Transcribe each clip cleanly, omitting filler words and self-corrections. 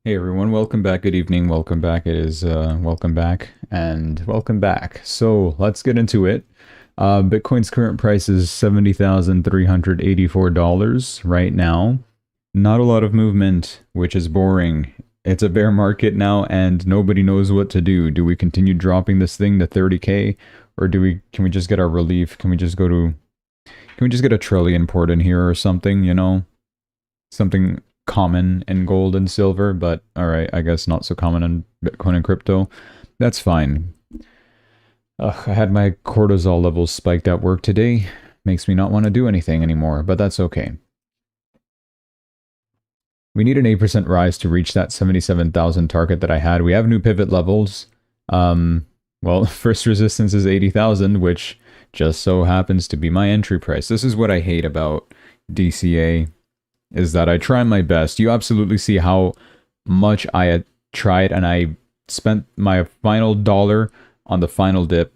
Hey everyone, welcome back, good evening, welcome back. It is welcome back and welcome back. So let's get into it. Bitcoin's current price is $70,384 right now. Not a lot of movement, which is boring. It's a bear market now and nobody knows what to do. Do we continue dropping this thing to 30K or can we just get our relief? Can we just get a trillion poured in here or something, Something common in gold and silver, but alright, I guess not so common in Bitcoin and crypto. That's fine. Ugh, I had my cortisol levels spiked at work today. Makes me not want to do anything anymore, but that's okay. We need an 8% rise to reach that 77,000 target that I had. We have new pivot levels. Well, first resistance is 80,000, which just so happens to be my entry price. This is what I hate about DCA, is that I try my best. You absolutely see how much I had tried, and I spent my final dollar on the final dip,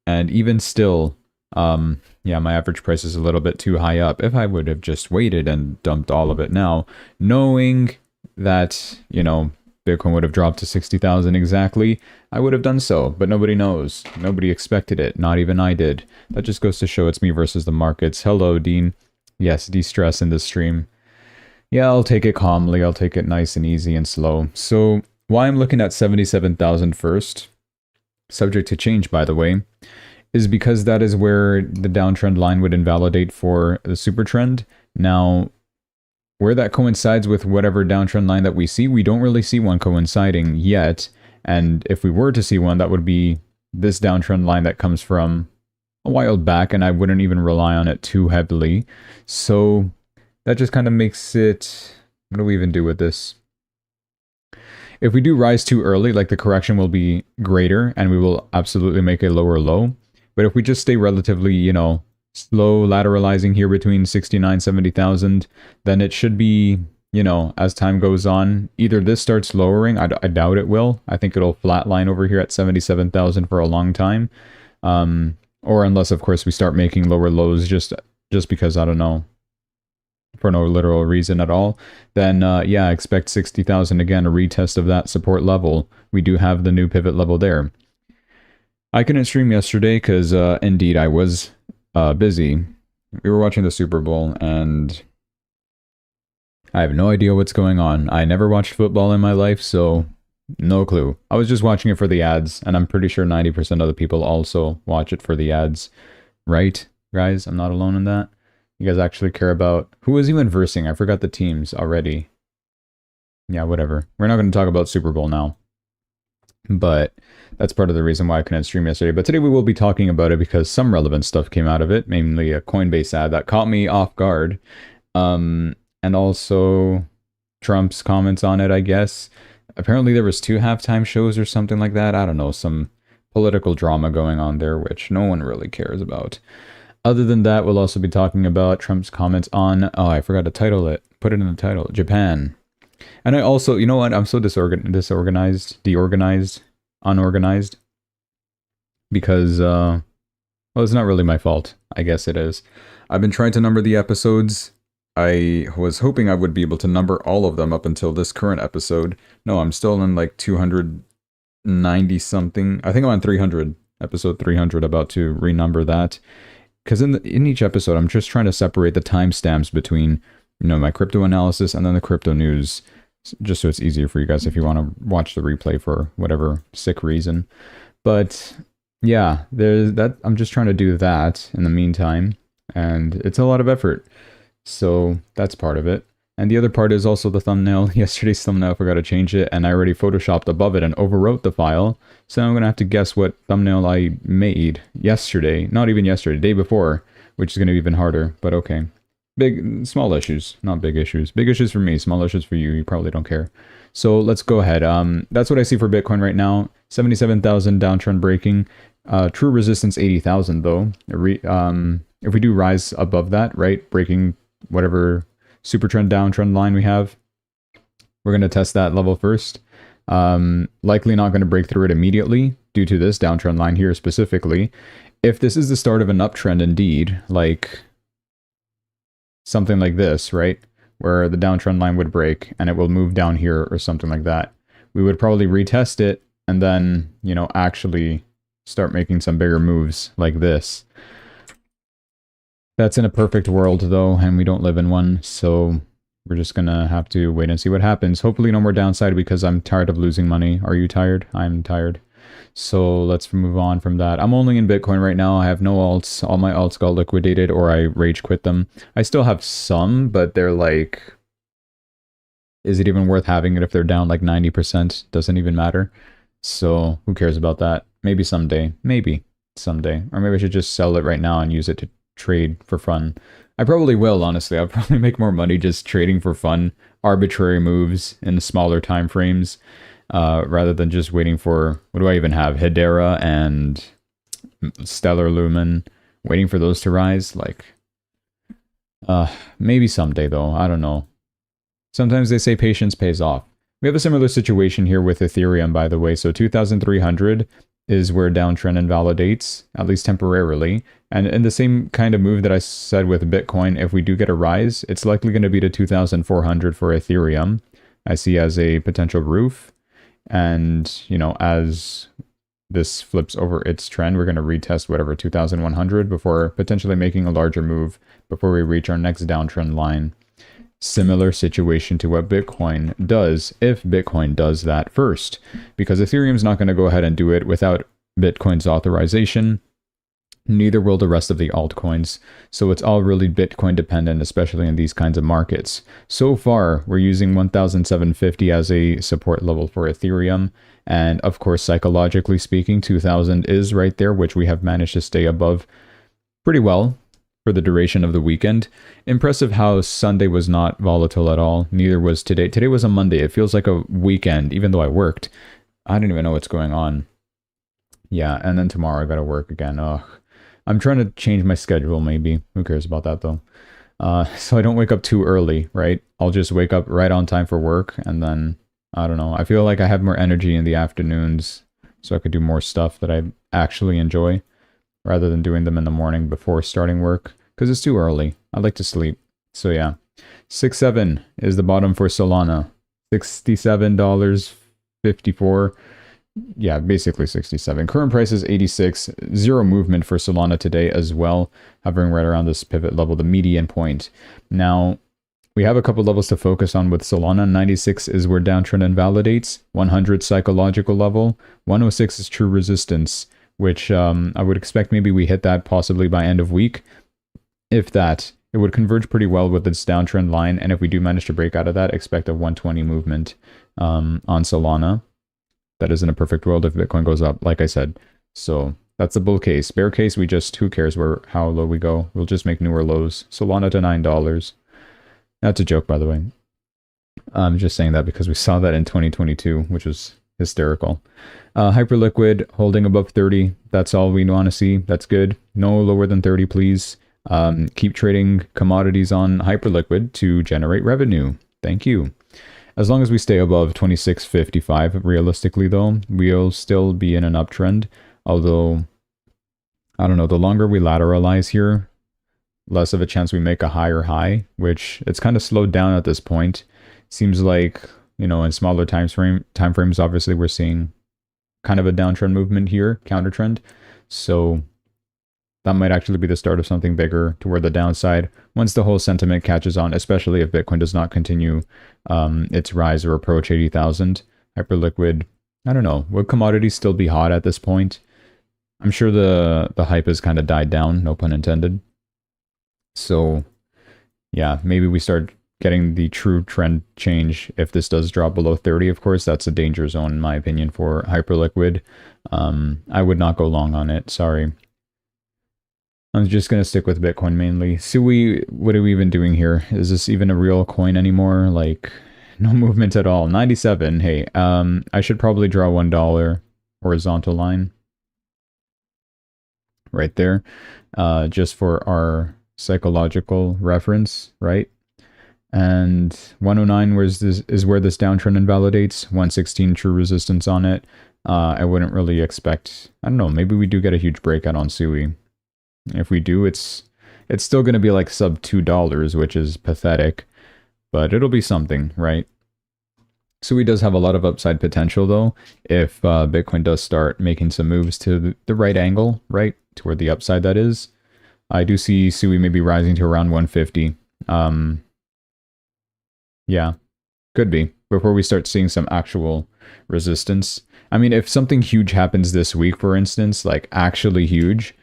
and even still, yeah, my average price is a little bit too high up. If I would have just waited and dumped all of it now, knowing that, Bitcoin would have dropped to 60,000 exactly, I would have done so, but nobody knows. Nobody expected it, not even I did. That just goes to show it's me versus the markets. Hello, Dean. Yes, de-stress in this stream. Yeah, I'll take it calmly. I'll take it nice and easy and slow. So why I'm looking at 77,000 first, subject to change, by the way, is because that is where the downtrend line would invalidate for the super trend. Now, where that coincides with whatever downtrend line that we see, we don't really see one coinciding yet. And if we were to see one, that would be this downtrend line that comes from a while back, and I wouldn't even rely on it too heavily. So that just kind of makes it... What do we even do with this? If we do rise too early, like, the correction will be greater and we will absolutely make a lower low. But if we just stay relatively, slow lateralizing here between 69, 70,000, then it should be, as time goes on, either this starts lowering. I doubt it will. I think it'll flatline over here at 77,000 for a long time. Or unless, of course, we start making lower lows just because, I don't know, for no literal reason at all, then yeah, expect 60,000 again, a retest of that support level. We do have the new pivot level there. I couldn't stream yesterday because indeed I was busy. We were watching the Super Bowl and I have no idea what's going on. I never watched football in my life, so no clue. I was just watching it for the ads, and I'm pretty sure 90% of the people also watch it for the ads. Right, guys? I'm not alone in that. You guys actually care about... Who was even versing? I forgot the teams already. Yeah, whatever. We're not going to talk about Super Bowl now. But that's part of the reason why I couldn't stream yesterday. But today we will be talking about it because some relevant stuff came out of it. Mainly a Coinbase ad that caught me off guard. And also Trump's comments on it, I guess. Apparently there was 2 halftime shows or something like that. I don't know, some political drama going on there, which no one really cares about. Other than that, we'll also be talking about Trump's comments on, oh, I forgot to title it. Put it in the title, Japan. And I also, you know what? I'm so disorganized, deorganized, unorganized. Because, well, it's not really my fault. I guess it is. I've been trying to number the episodes. I was hoping I would be able to number all of them up until this current episode. No, I'm still in like 290 something. I think I'm on 300, episode 300, about to renumber that. Because in each episode, I'm just trying to separate the timestamps between, my crypto analysis and then the crypto news, just so it's easier for you guys if you want to watch the replay for whatever sick reason. But yeah, there's that. I'm just trying to do that in the meantime, and it's a lot of effort. So that's part of it. And the other part is also the thumbnail. Yesterday's thumbnail, I forgot to change it, and I already photoshopped above it and overwrote the file. So I'm going to have to guess what thumbnail I made yesterday. Not even yesterday, day before, which is going to be even harder, but okay. Small issues, not big issues. Big issues for me, small issues for you. You probably don't care. So let's go ahead. That's what I see for Bitcoin right now. 77,000 downtrend breaking. True resistance 80,000 though. If we do rise above that, right, breaking whatever super trend downtrend line we have, we're going to test that level first. Likely not going to break through it immediately due to this downtrend line here specifically. If this is the start of an uptrend indeed, like something like this, right, where the downtrend line would break and it will move down here or something like that. We would probably retest it and then, you know, actually start making some bigger moves like this. That's in a perfect world though, and we don't live in one, so we're just gonna have to wait and see what happens. Hopefully no more downside because I'm tired of losing money. Are you tired? I'm tired. So let's move on from that. I'm only in Bitcoin right now. I have no alts. All my alts got liquidated or I rage quit them. I still have some, but they're like, is it even worth having it if they're down like 90%? Doesn't even matter. So who cares about that? Maybe someday. Maybe someday. Or maybe I should just sell it right now and use it to trade for fun. I probably will, honestly. I'll probably make more money just trading for fun. Arbitrary moves in smaller time frames. Rather than just waiting for, what do I even have? Hedera and Stellar Lumen. Waiting for those to rise. Like, maybe someday though. I don't know. Sometimes they say patience pays off. We have a similar situation here with Ethereum, by the way. So 2,300 is where downtrend invalidates, at least temporarily. And in the same kind of move that I said with Bitcoin, if we do get a rise, it's likely going to be to 2,400 for Ethereum. I see as a potential roof. And, you know, as this flips over its trend, we're going to retest whatever 2,100 before potentially making a larger move before we reach our next downtrend line. Similar situation to what Bitcoin does if Bitcoin does that first, because Ethereum's not going to go ahead and do it without Bitcoin's authorization. Neither will the rest of the altcoins. So it's all really Bitcoin dependent, especially in these kinds of markets. So far, we're using 1,750 as a support level for Ethereum. And of course, psychologically speaking, 2,000 is right there, which we have managed to stay above pretty well for the duration of the weekend. Impressive how Sunday was not volatile at all. Neither was today. Today was a Monday. It feels like a weekend, even though I worked. I don't even know what's going on. Yeah, and then tomorrow I gotta work again. Ugh. I'm trying to change my schedule, maybe. Who cares about that, though? So I don't wake up too early, right? I'll just wake up right on time for work, and then, I don't know. I feel like I have more energy in the afternoons, so I could do more stuff that I actually enjoy, rather than doing them in the morning before starting work, because it's too early. I like to sleep. So yeah. 6.7 is the bottom for Solana. $67.54. Yeah, basically 67. Current price is 86. Zero movement for Solana today as well, hovering right around this pivot level, the median point. Now, we have a couple levels to focus on with Solana. 96 is where downtrend invalidates. 100 psychological level. 106 is true resistance, which I would expect maybe we hit that possibly by end of week. If that, it would converge pretty well with its downtrend line. And if we do manage to break out of that, expect a 120 movement on Solana. That is in a perfect world if Bitcoin goes up, like I said. So that's the bull case. Bear case, who cares how low we go? We'll just make newer lows. Solana to $9. That's a joke, by the way. I'm just saying that because we saw that in 2022, which was hysterical. Hyperliquid holding above 30. That's all we want to see. That's good. No lower than 30, please. Keep trading commodities on Hyperliquid to generate revenue. Thank you. As long as we stay above 26.55, realistically though, we'll still be in an uptrend. Although, I don't know, the longer we lateralize here, less of a chance we make a higher high, which it's kind of slowed down at this point. Seems like, you know, in smaller time frames, obviously we're seeing kind of a downtrend movement here, counter trend. So that might actually be the start of something bigger toward the downside once the whole sentiment catches on, especially if Bitcoin does not continue its rise or approach 80,000. Hyperliquid, I don't know. Would commodities still be hot at this point? I'm sure the hype has kind of died down, no pun intended. So yeah, maybe we start getting the true trend change if this does drop below 30. Of course, that's a danger zone in my opinion for Hyperliquid. I would not go long on it, sorry. I'm just going to stick with Bitcoin mainly. Sui, what are we even doing here? Is this even a real coin anymore? Like, no movement at all. 97, hey, I should probably draw $1 horizontal line. Right there. Just for our psychological reference, right? And 109 is where this downtrend invalidates. 116 true resistance on it. I wouldn't really expect, I don't know, maybe we do get a huge breakout on Sui. If we do, it's still going to be like sub $2, which is pathetic. but it'll be something, right? So he does have a lot of upside potential, though, if Bitcoin does start making some moves to the right angle, right? Toward the upside, that is. I do see Sui maybe rising to around 150. Yeah, could be. Before we start seeing some actual resistance. I mean, if something huge happens this week, for instance, like actually huge,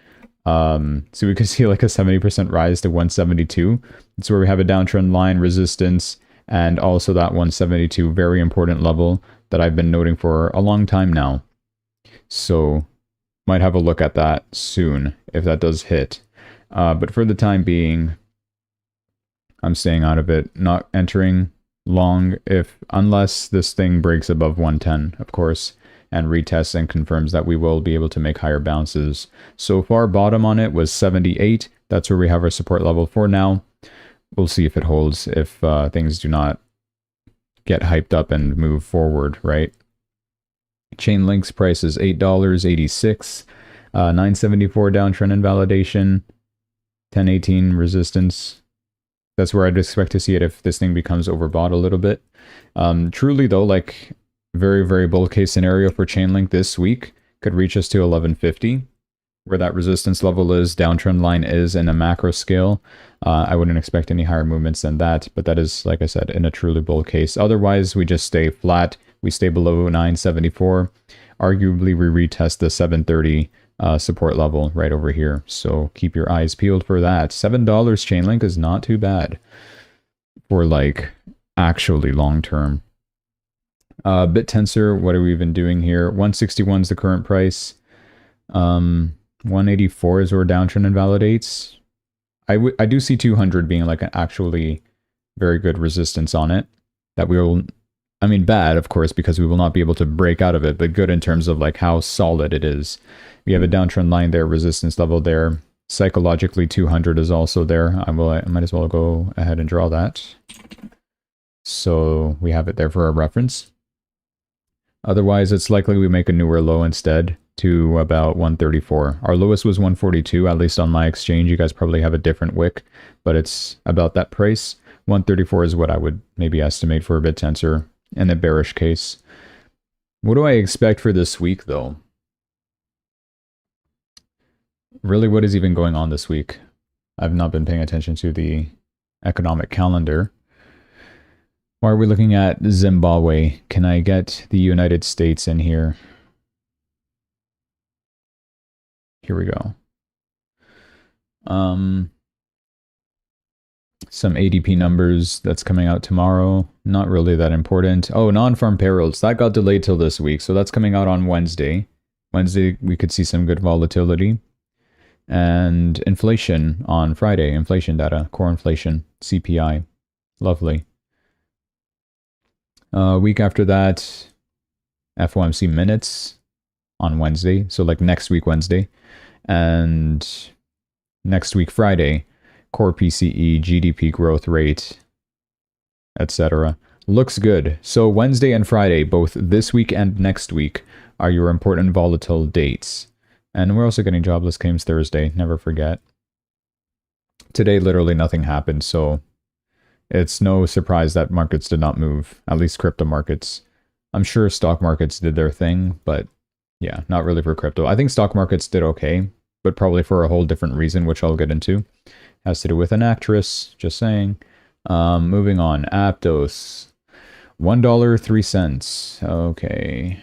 so we could see like a 70% rise to 172. That's where we have a downtrend line resistance, and also that 172 very important level that I've been noting for a long time now. So might have a look at that soon if that does hit. But for the time being, I'm staying out of it, not entering long unless this thing breaks above 110, of course, and retests and confirms that we will be able to make higher bounces. So far, bottom on it was 78. That's where we have our support level for now. We'll see if it holds, if things do not get hyped up and move forward, right? Chainlink's price is $8.86, 974 downtrend invalidation, 1018 resistance. That's where I'd expect to see it if this thing becomes overbought a little bit. Truly, though, like very, very bull case scenario for Chainlink this week could reach us to 1150, where that resistance level is, downtrend line is in a macro scale. I wouldn't expect any higher movements than that, but that is, like I said, in a truly bull case. Otherwise, we just stay flat. We stay below 974. Arguably, we retest the 730 support level right over here. So keep your eyes peeled for that. $7 Chainlink is not too bad for like actually long term. BitTensor, what are we even doing here? 161 is the current price. 184 is where downtrend invalidates. I do see 200 being like an actually very good resistance on it. That we will, I mean bad of course because we will not be able to break out of it, but good in terms of like how solid it is. We have a downtrend line there, resistance level there. Psychologically 200 is also there. I might as well go ahead and draw that. So we have it there for our reference. Otherwise, it's likely we make a newer low instead to about 134. Our lowest was 142, at least on my exchange. You guys probably have a different wick, but it's about that price. 134 is what I would maybe estimate for a BitTensor in a bearish case. What do I expect for this week, though? Really, what is even going on this week? I've not been paying attention to the economic calendar. Why are we looking at Zimbabwe? Can I get the United States in here? Here we go. Some ADP numbers that's coming out tomorrow. Not really that important. Oh, non-farm payrolls. That got delayed till this week, so that's coming out on Wednesday. Wednesday, we could see some good volatility. And inflation on Friday. Inflation data. Core inflation. CPI. Lovely. Week after that, FOMC minutes on Wednesday. So like next week, Wednesday. And next week, Friday, core PCE, GDP growth rate, etc. Looks good. So Wednesday and Friday, both this week and next week, are your important volatile dates. And we're also getting jobless claims Thursday, never forget. Today, literally nothing happened, so it's no surprise that markets did not move, at least crypto markets. I'm sure stock markets did their thing, but yeah, not really for crypto. I think stock markets did okay, but probably for a whole different reason, which I'll get into. Has to do with an actress, just saying. Moving on, Aptos. $1.03. Okay.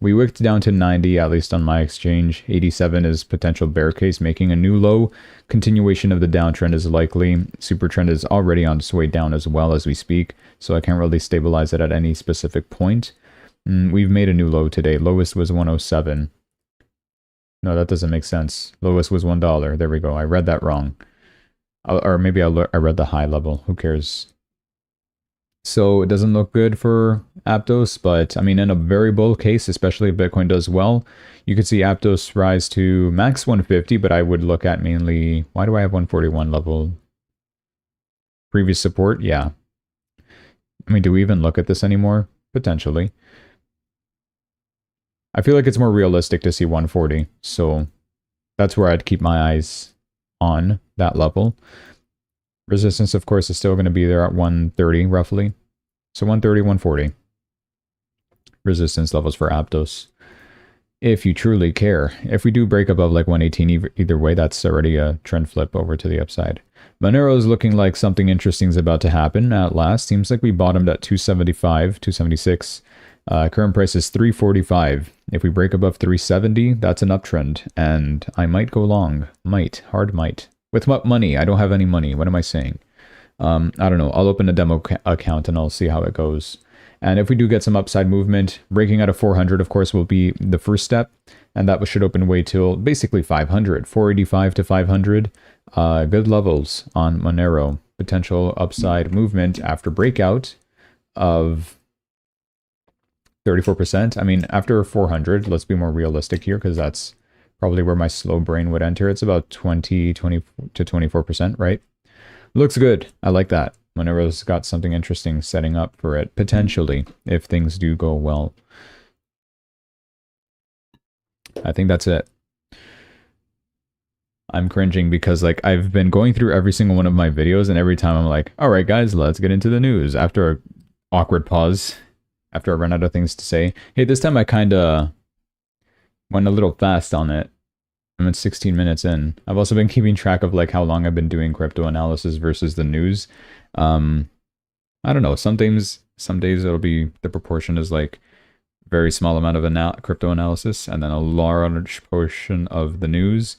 We wicked down to 90, at least on my exchange. 87 is potential bear case, making a new low. Continuation of the downtrend is likely. Super trend is already on its way down as well as we speak, so I can't really stabilize it at any specific point. We've made a new low today. Lowest was 107. No, that doesn't make sense. Lowest was $1. There we go. I read that wrong. Or maybe I read the high level. Who cares? So it doesn't look good for Aptos, but I mean, in a very bull case, especially if Bitcoin does well, you could see Aptos rise to max 150, but I would look at mainly, why do I have 141 level? Previous support? Yeah. I mean, do we even look at this anymore? Potentially. I feel like it's more realistic to see 140, so that's where I'd keep my eyes on that level. Resistance, of course, is still going to be there at 130 roughly. So 130, 140. Resistance levels for Aptos. If you truly care. If we do break above like 118 either way, that's already a trend flip over to the upside. Monero is looking like something interesting is about to happen at last. Seems like we bottomed at 275, 276. Current price is 345. If we break above 370, that's an uptrend. And I might go long. Might. Hard might. With what money? I don't have any money. What am I saying? I don't know. I'll open a demo account and I'll see how it goes. And if we do get some upside movement, breaking out of 400, of course, will be the first step. And that should open way till basically 500, 485 to 500. Good levels on Monero. Potential upside movement after breakout of 34%. I mean, after 400, let's be more realistic here because that's probably where my slow brain would enter. It's about 20 to 24%, right? Looks good. I like that. Monero's got something interesting setting up for it, potentially, if things do go well. I think that's it. I'm cringing because, like, I've been going through every single one of my videos, and every time I'm like, all right, guys, let's get into the news. After an awkward pause, after I run out of things to say. Hey, this time I kind of went a little fast on it. I'm at 16 minutes in. I've also been keeping track of, like, how long I've been doing crypto analysis versus the news. I don't know. Some days it'll be, the proportion is, like, very small amount of crypto analysis, and then a large portion of the news.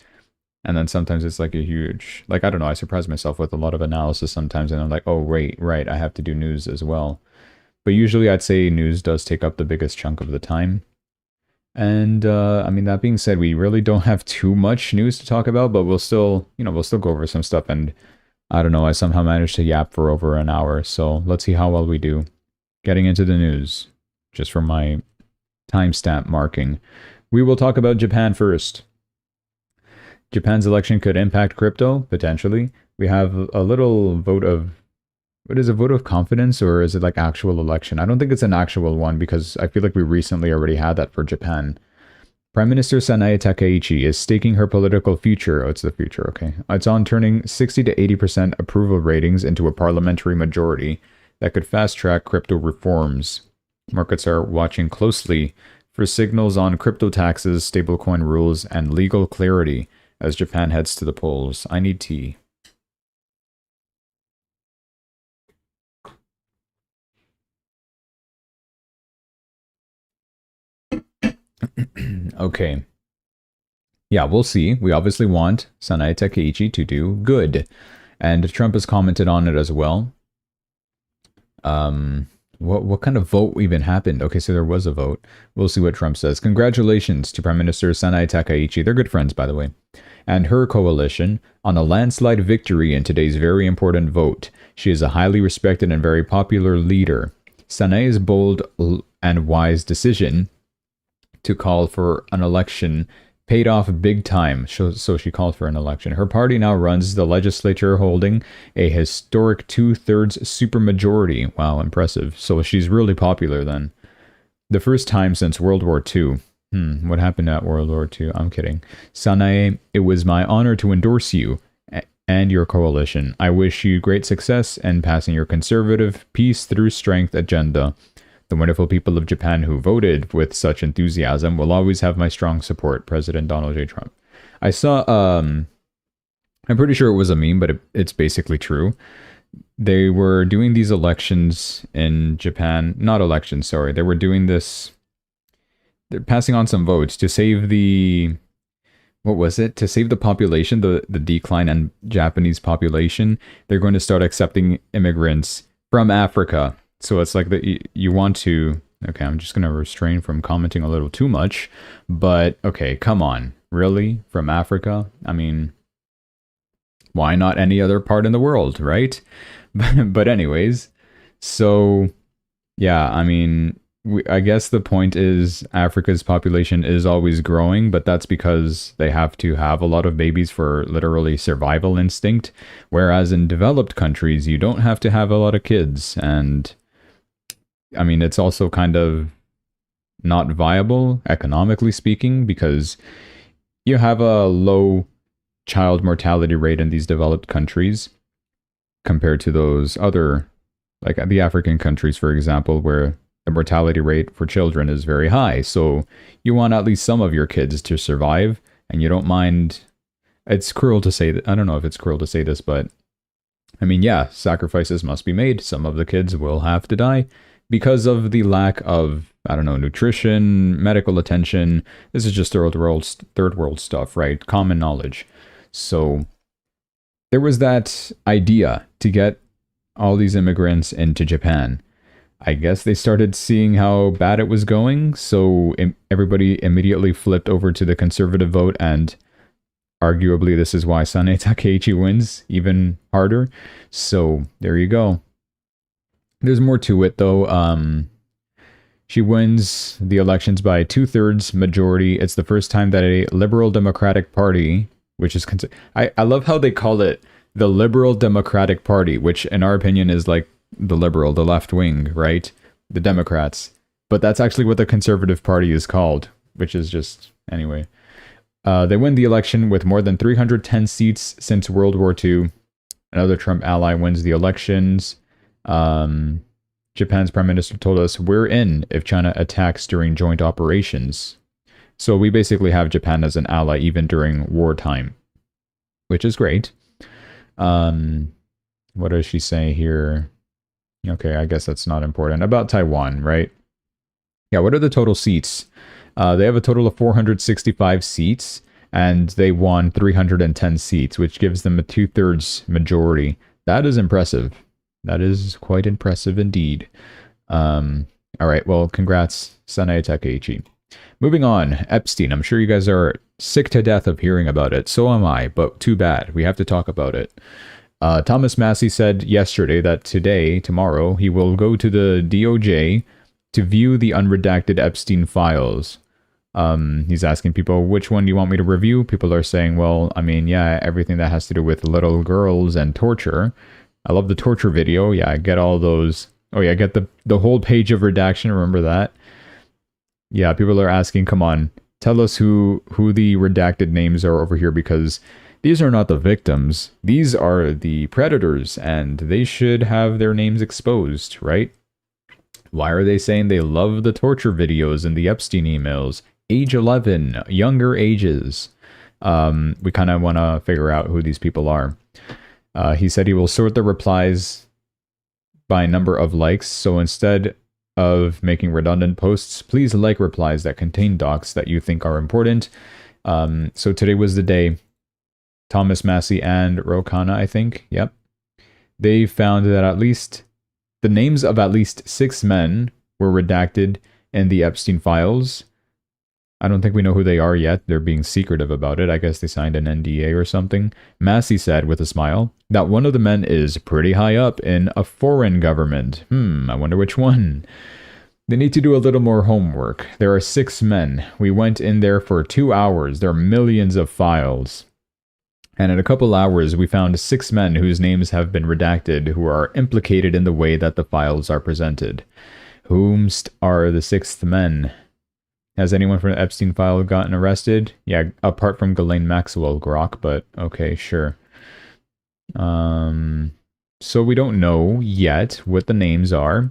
And then sometimes it's like a huge, like, I don't know, I surprise myself with a lot of analysis sometimes, and I'm like, oh, right, I have to do news as well. But usually I'd say news does take up the biggest chunk of the time. And, I mean, that being said, we really don't have too much news to talk about, but we'll still go over some stuff. And I don't know, I somehow managed to yap for over an hour. So let's see how well we do. Getting into the news, just for my timestamp marking. We will talk about Japan first. Japan's election could impact crypto, potentially. We have a little vote of, what is a vote of confidence, or is it like actual election? I don't think it's an actual one because I feel like we recently already had that for Japan. Prime Minister Sanae Takaichi is staking her political future. Oh, it's the future, okay. It's on turning 60 to 80% approval ratings into a parliamentary majority that could fast-track crypto reforms. Markets are watching closely for signals on crypto taxes, stablecoin rules, and legal clarity as Japan heads to the polls. I need tea. Okay. Yeah, we'll see. We obviously want Sanae Takaichi to do good. And Trump has commented on it as well. What kind of vote even happened? Okay, so there was a vote. We'll see what Trump says. Congratulations to Prime Minister Sanae Takaichi. They're good friends, by the way. And her coalition on a landslide victory in today's very important vote. She is a highly respected and very popular leader. Sanae's bold and wise decision to call for an election paid off big time, so she called for an election. Her party now runs the legislature, holding a historic 2/3 supermajority. Wow, impressive. So she's really popular then. The first time since World War II. What happened at World War II? I'm kidding. Sanae, it was my honor to endorse you and your coalition. I wish you great success in passing your conservative, peace through strength agenda. The wonderful people of Japan who voted with such enthusiasm will always have my strong support, President Donald J. Trump. I saw, I'm pretty sure it was a meme, but it's basically true. They were doing these elections in Japan, not elections, sorry. They were doing this, they're passing on some votes to save the, what was it? To save the population, the decline in Japanese population. They're going to start accepting immigrants from Africa. So it's like that you want to, okay, I'm just going to refrain from commenting a little too much, but okay, come on. Really? From Africa? I mean, why not any other part in the world, right? But anyways, so yeah, I mean, I guess the point is Africa's population is always growing, but that's because they have to have a lot of babies for literally survival instinct, whereas in developed countries, you don't have to have a lot of kids. And I mean, it's also kind of not viable, economically speaking, because you have a low child mortality rate in these developed countries. compared to those other, like the African countries, for example, where the mortality rate for children is very high. So you want at least some of your kids to survive, and you don't mind. It's cruel to say that. I don't know if it's cruel to say this, but I mean, yeah, sacrifices must be made. Some of the kids will have to die because of the lack of, I don't know, nutrition, medical attention. This is just third world stuff, right? Common knowledge. So there was that idea to get all these immigrants into Japan. I guess they started seeing how bad it was going, so everybody immediately flipped over to the conservative vote, and arguably this is why Sanae Takeichi wins even harder. So there you go. There's more to it though. She wins the elections by 2/3 majority. It's the first time that a Liberal Democratic Party, which is I love how they call it the Liberal Democratic Party, which in our opinion is like the liberal, the left wing, right? The Democrats. But that's actually what the Conservative Party is called, which is just, anyway. They win the election with more than 310 seats since World War II. Another Trump ally wins the elections. Japan's prime minister told us, we're in if China attacks during joint operations. So we basically have Japan as an ally even during wartime, which is great. What does she say here? Okay, I guess that's not important. About Taiwan, right? Yeah, what are the total seats? They have a total of 465 seats, and they won 310 seats, which gives them a 2/3 majority. That is impressive. That is quite impressive indeed. All right, well, congrats, Sanae Takeichi. Moving on, Epstein. I'm sure you guys are sick to death of hearing about it. So am I, but too bad. We have to talk about it. Thomas Massie said yesterday that tomorrow, he will go to the DOJ to view the unredacted Epstein files. He's asking people, which one do you want me to review? People are saying, well, I mean, yeah, everything that has to do with little girls and torture. I love the torture video. Yeah, I get all those. Oh yeah, I get the whole page of redaction. Remember that? Yeah, people are asking, come on, tell us who the redacted names are over here, because these are not the victims. These are the predators, and they should have their names exposed, right? Why are they saying they love the torture videos and the Epstein emails? Age 11, younger ages. We kind of want to figure out who these people are. He said he will sort the replies by number of likes, so instead of making redundant posts, please like replies that contain docs that you think are important. So today was the day. Thomas Massie and Rokana, I think. Yep. They found that at least the names of at least 6 men were redacted in the Epstein files. I don't think we know who they are yet. They're being secretive about it. I guess they signed an NDA or something. Massie said with a smile that one of the men is pretty high up in a foreign government. I wonder which one. They need to do a little more homework. There are 6 men. We went in there for 2 hours. There are millions of files. And in a couple hours, we found 6 men whose names have been redacted who are implicated in the way that the files are presented. Whomst are the 6th men? Has anyone from the Epstein file gotten arrested? Yeah, apart from Ghislaine Maxwell Grok, but okay, sure. So we don't know yet what the names are.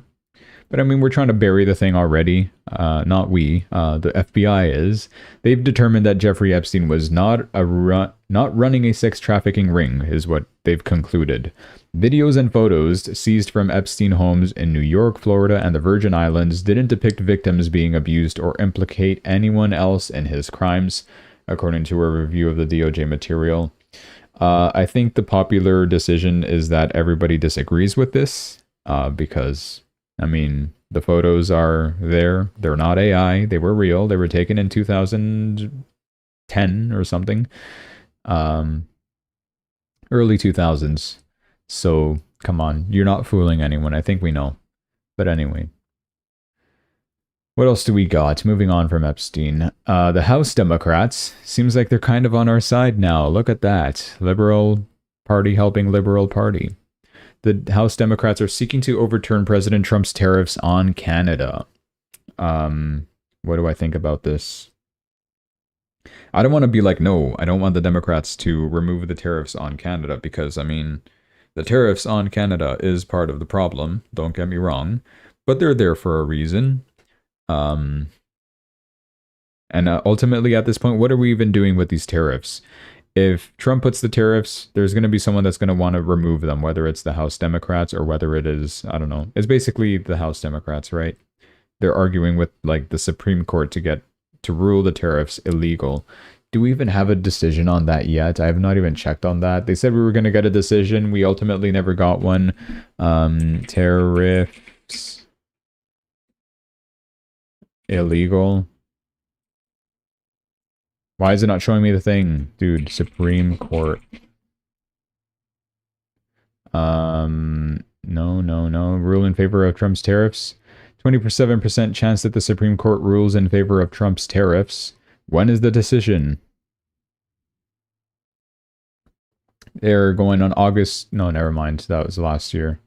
But I mean, we're trying to bury the thing already. Not we. The FBI is. They've determined that Jeffrey Epstein was not running a sex trafficking ring, is what they've concluded. Videos and photos seized from Epstein homes in New York, Florida, and the Virgin Islands didn't depict victims being abused or implicate anyone else in his crimes, according to a review of the DOJ material. I think the popular decision is that everybody disagrees with this, because, I mean, the photos are there. They're not AI. They were real. They were taken in 2010 or something. Early 2000s. So, come on. You're not fooling anyone. I think we know. But anyway. What else do we got? Moving on from Epstein. The House Democrats. Seems like they're kind of on our side now. Look at that. Liberal Party helping Liberal Party. The House Democrats are seeking to overturn President Trump's tariffs on Canada. What do I think about this? I don't want to be like, no, I don't want the Democrats to remove the tariffs on Canada because, I mean, The tariffs on Canada is part of the problem, don't get me wrong, but they're there for a reason. And ultimately, at this point, what are we even doing with these tariffs? If Trump puts the tariffs, there's going to be someone that's going to want to remove them, whether it's the House Democrats or whether it is, I don't know. It's basically the House Democrats, right? They're arguing with like the Supreme Court to rule the tariffs illegal. Do we even have a decision on that yet? I have not even checked on that. They said we were going to get a decision. We ultimately never got one. Tariffs illegal. Why is it not showing me the thing? Dude, Supreme Court. No. Rule in favor of Trump's tariffs. 27% chance that the Supreme Court rules in favor of Trump's tariffs. When is the decision? They're going on August... No, never mind. That was last year.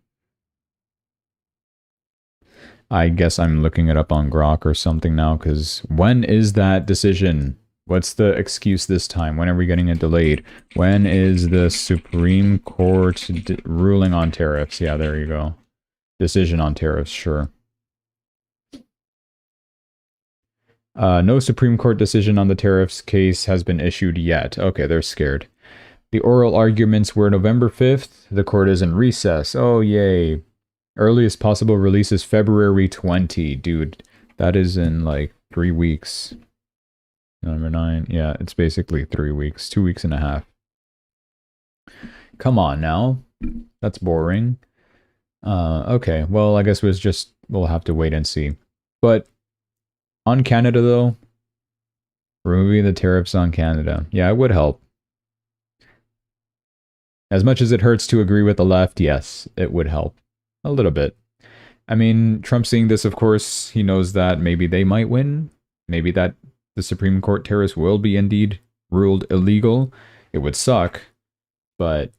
I guess I'm looking it up on Grok or something now, because when is that decision? What's the excuse this time? When are we getting it delayed? When is the Supreme Court ruling on tariffs? Yeah, there you go. Decision on tariffs, sure. No Supreme Court decision on the tariffs case has been issued yet. Okay, they're scared. The oral arguments were November 5th. The court is in recess. Oh, yay. Earliest possible release is February 20. Dude, that is in like 3 weeks. Number 9. Yeah, it's basically 3 weeks. 2 weeks and a half. Come on now. That's boring. Okay, well, I guess we'll have to wait and see. But on Canada, though, removing the tariffs on Canada. Yeah, it would help. As much as it hurts to agree with the left, yes, it would help. A little bit. I mean, Trump seeing this, of course, he knows that maybe they might win. Maybe that the Supreme Court tariffs will be indeed ruled illegal. It would suck, but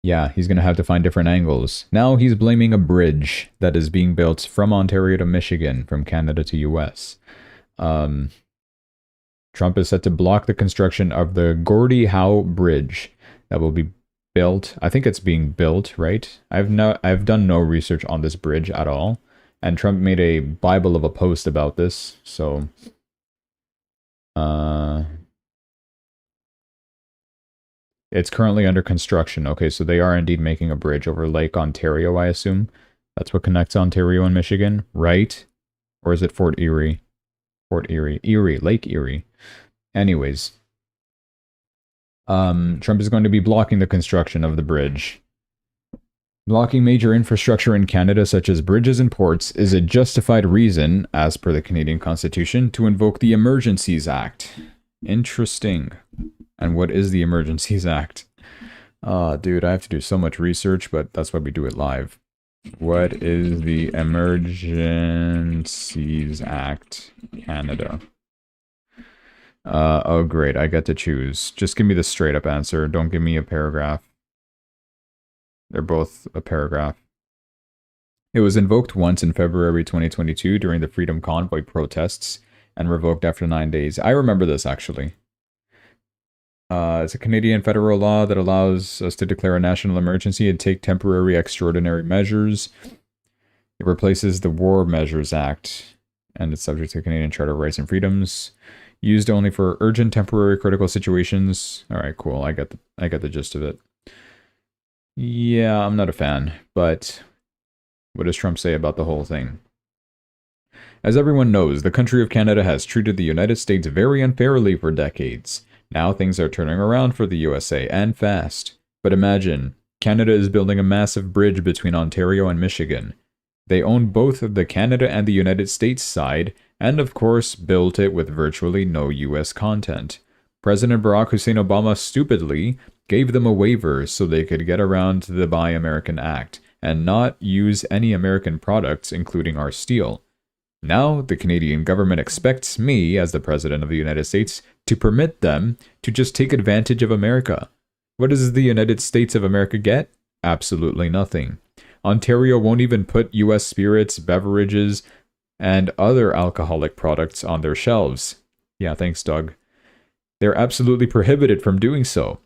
yeah, he's going to have to find different angles. Now he's blaming a bridge that is being built from Ontario to Michigan, from Canada to US. Trump is set to block the construction of the Gordie Howe Bridge that will be built. I think it's being built, right? I've done no research on this bridge at all. And Trump made a Bible of a post about this, so it's currently under construction. Okay, so they are indeed making a bridge over Lake Ontario, I assume. That's what connects Ontario and Michigan, right? Or is it Fort Erie? Fort Erie. Lake Erie. Anyways. Trump is going to be blocking the construction of the bridge. Blocking major infrastructure in Canada, such as bridges and ports, is a justified reason, as per the Canadian Constitution, to invoke the Emergencies Act. Interesting. And what is the Emergencies Act? Dude, I have to do so much research, but that's why we do it live. What is the Emergencies Act, Canada? Oh great, I get to choose. Just give me the straight up answer. Don't give me a paragraph. They're both a paragraph. It was invoked once in February 2022 during the Freedom Convoy protests and revoked after 9 days. I remember this, actually. It's a Canadian federal law that allows us to declare a national emergency and take temporary extraordinary measures. It replaces the War Measures Act, and it's subject to Canadian Charter of Rights and Freedoms. Used only for urgent, temporary, critical situations. All right, cool. I get the gist of it. Yeah, I'm not a fan, but what does Trump say about the whole thing? As everyone knows, the country of Canada has treated the United States very unfairly for decades. Now things are turning around for the USA, and fast. But imagine, Canada is building a massive bridge between Ontario and Michigan. They own both the Canada and the United States side, and of course built it with virtually no US content. President Barack Hussein Obama stupidly gave them a waiver so they could get around the Buy American Act and not use any American products, including our steel. Now, the Canadian government expects me, as the President of the United States, to permit them to just take advantage of America. What does the United States of America get? Absolutely nothing. Ontario won't even put US spirits, beverages, and other alcoholic products on their shelves. Yeah, thanks, Doug. They're absolutely prohibited from doing so.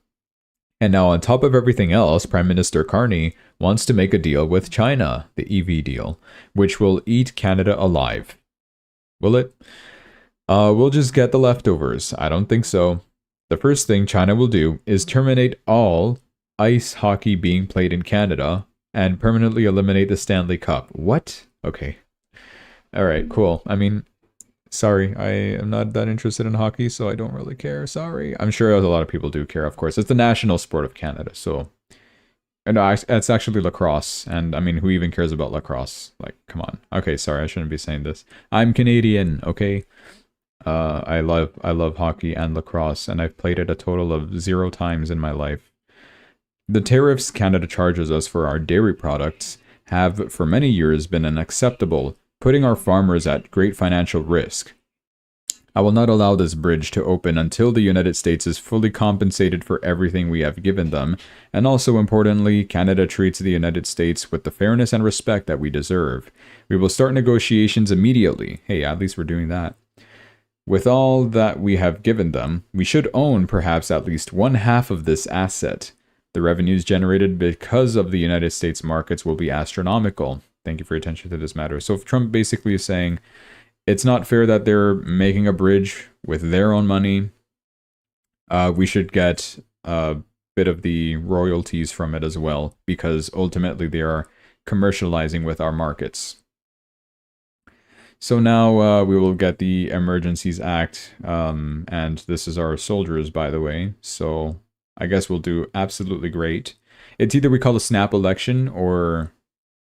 And now, on top of everything else, Prime Minister Carney wants to make a deal with China, the EV deal, which will eat Canada alive. Will it? We'll just get the leftovers. I don't think so. The first thing China will do is terminate all ice hockey being played in Canada and permanently eliminate the Stanley Cup. What? Okay. All right, cool. I mean, sorry, I am not that interested in hockey, so I don't really care. Sorry. I'm sure a lot of people do care, of course. It's the national sport of Canada, so... No, it's actually lacrosse, and I mean, who even cares about lacrosse? Like, come on. Okay, sorry, I shouldn't be saying this. I'm Canadian, okay? I love hockey and lacrosse, and I've played it a total of 0 times in my life. The tariffs Canada charges us for our dairy products have for many years been unacceptable, putting our farmers at great financial risk. I will not allow this bridge to open until the United States is fully compensated for everything we have given them, and also importantly, Canada treats the United States with the fairness and respect that we deserve. We will start negotiations immediately. Hey, at least we're doing that. With all that we have given them, we should own perhaps at least 1/2 of this asset. The revenues generated because of the United States markets will be astronomical. Thank you for your attention to this matter. So Trump basically is saying, it's not fair that they're making a bridge with their own money. We should get a bit of the royalties from it as well, because ultimately they are commercializing with our markets. So now we will get the Emergencies Act, and this is our soldiers, by the way. So I guess we'll do absolutely great. It's either we call a snap election or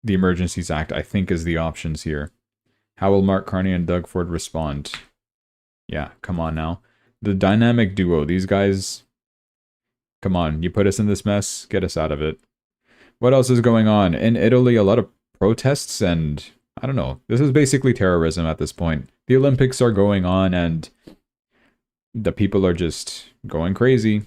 the Emergencies Act, I think, is the options here. How will Mark Carney and Doug Ford respond? Yeah, come on now. The dynamic duo, these guys... Come on, you put us in this mess, get us out of it. What else is going on? In Italy, a lot of protests and... I don't know. This is basically terrorism at this point. The Olympics are going on and the people are just going crazy.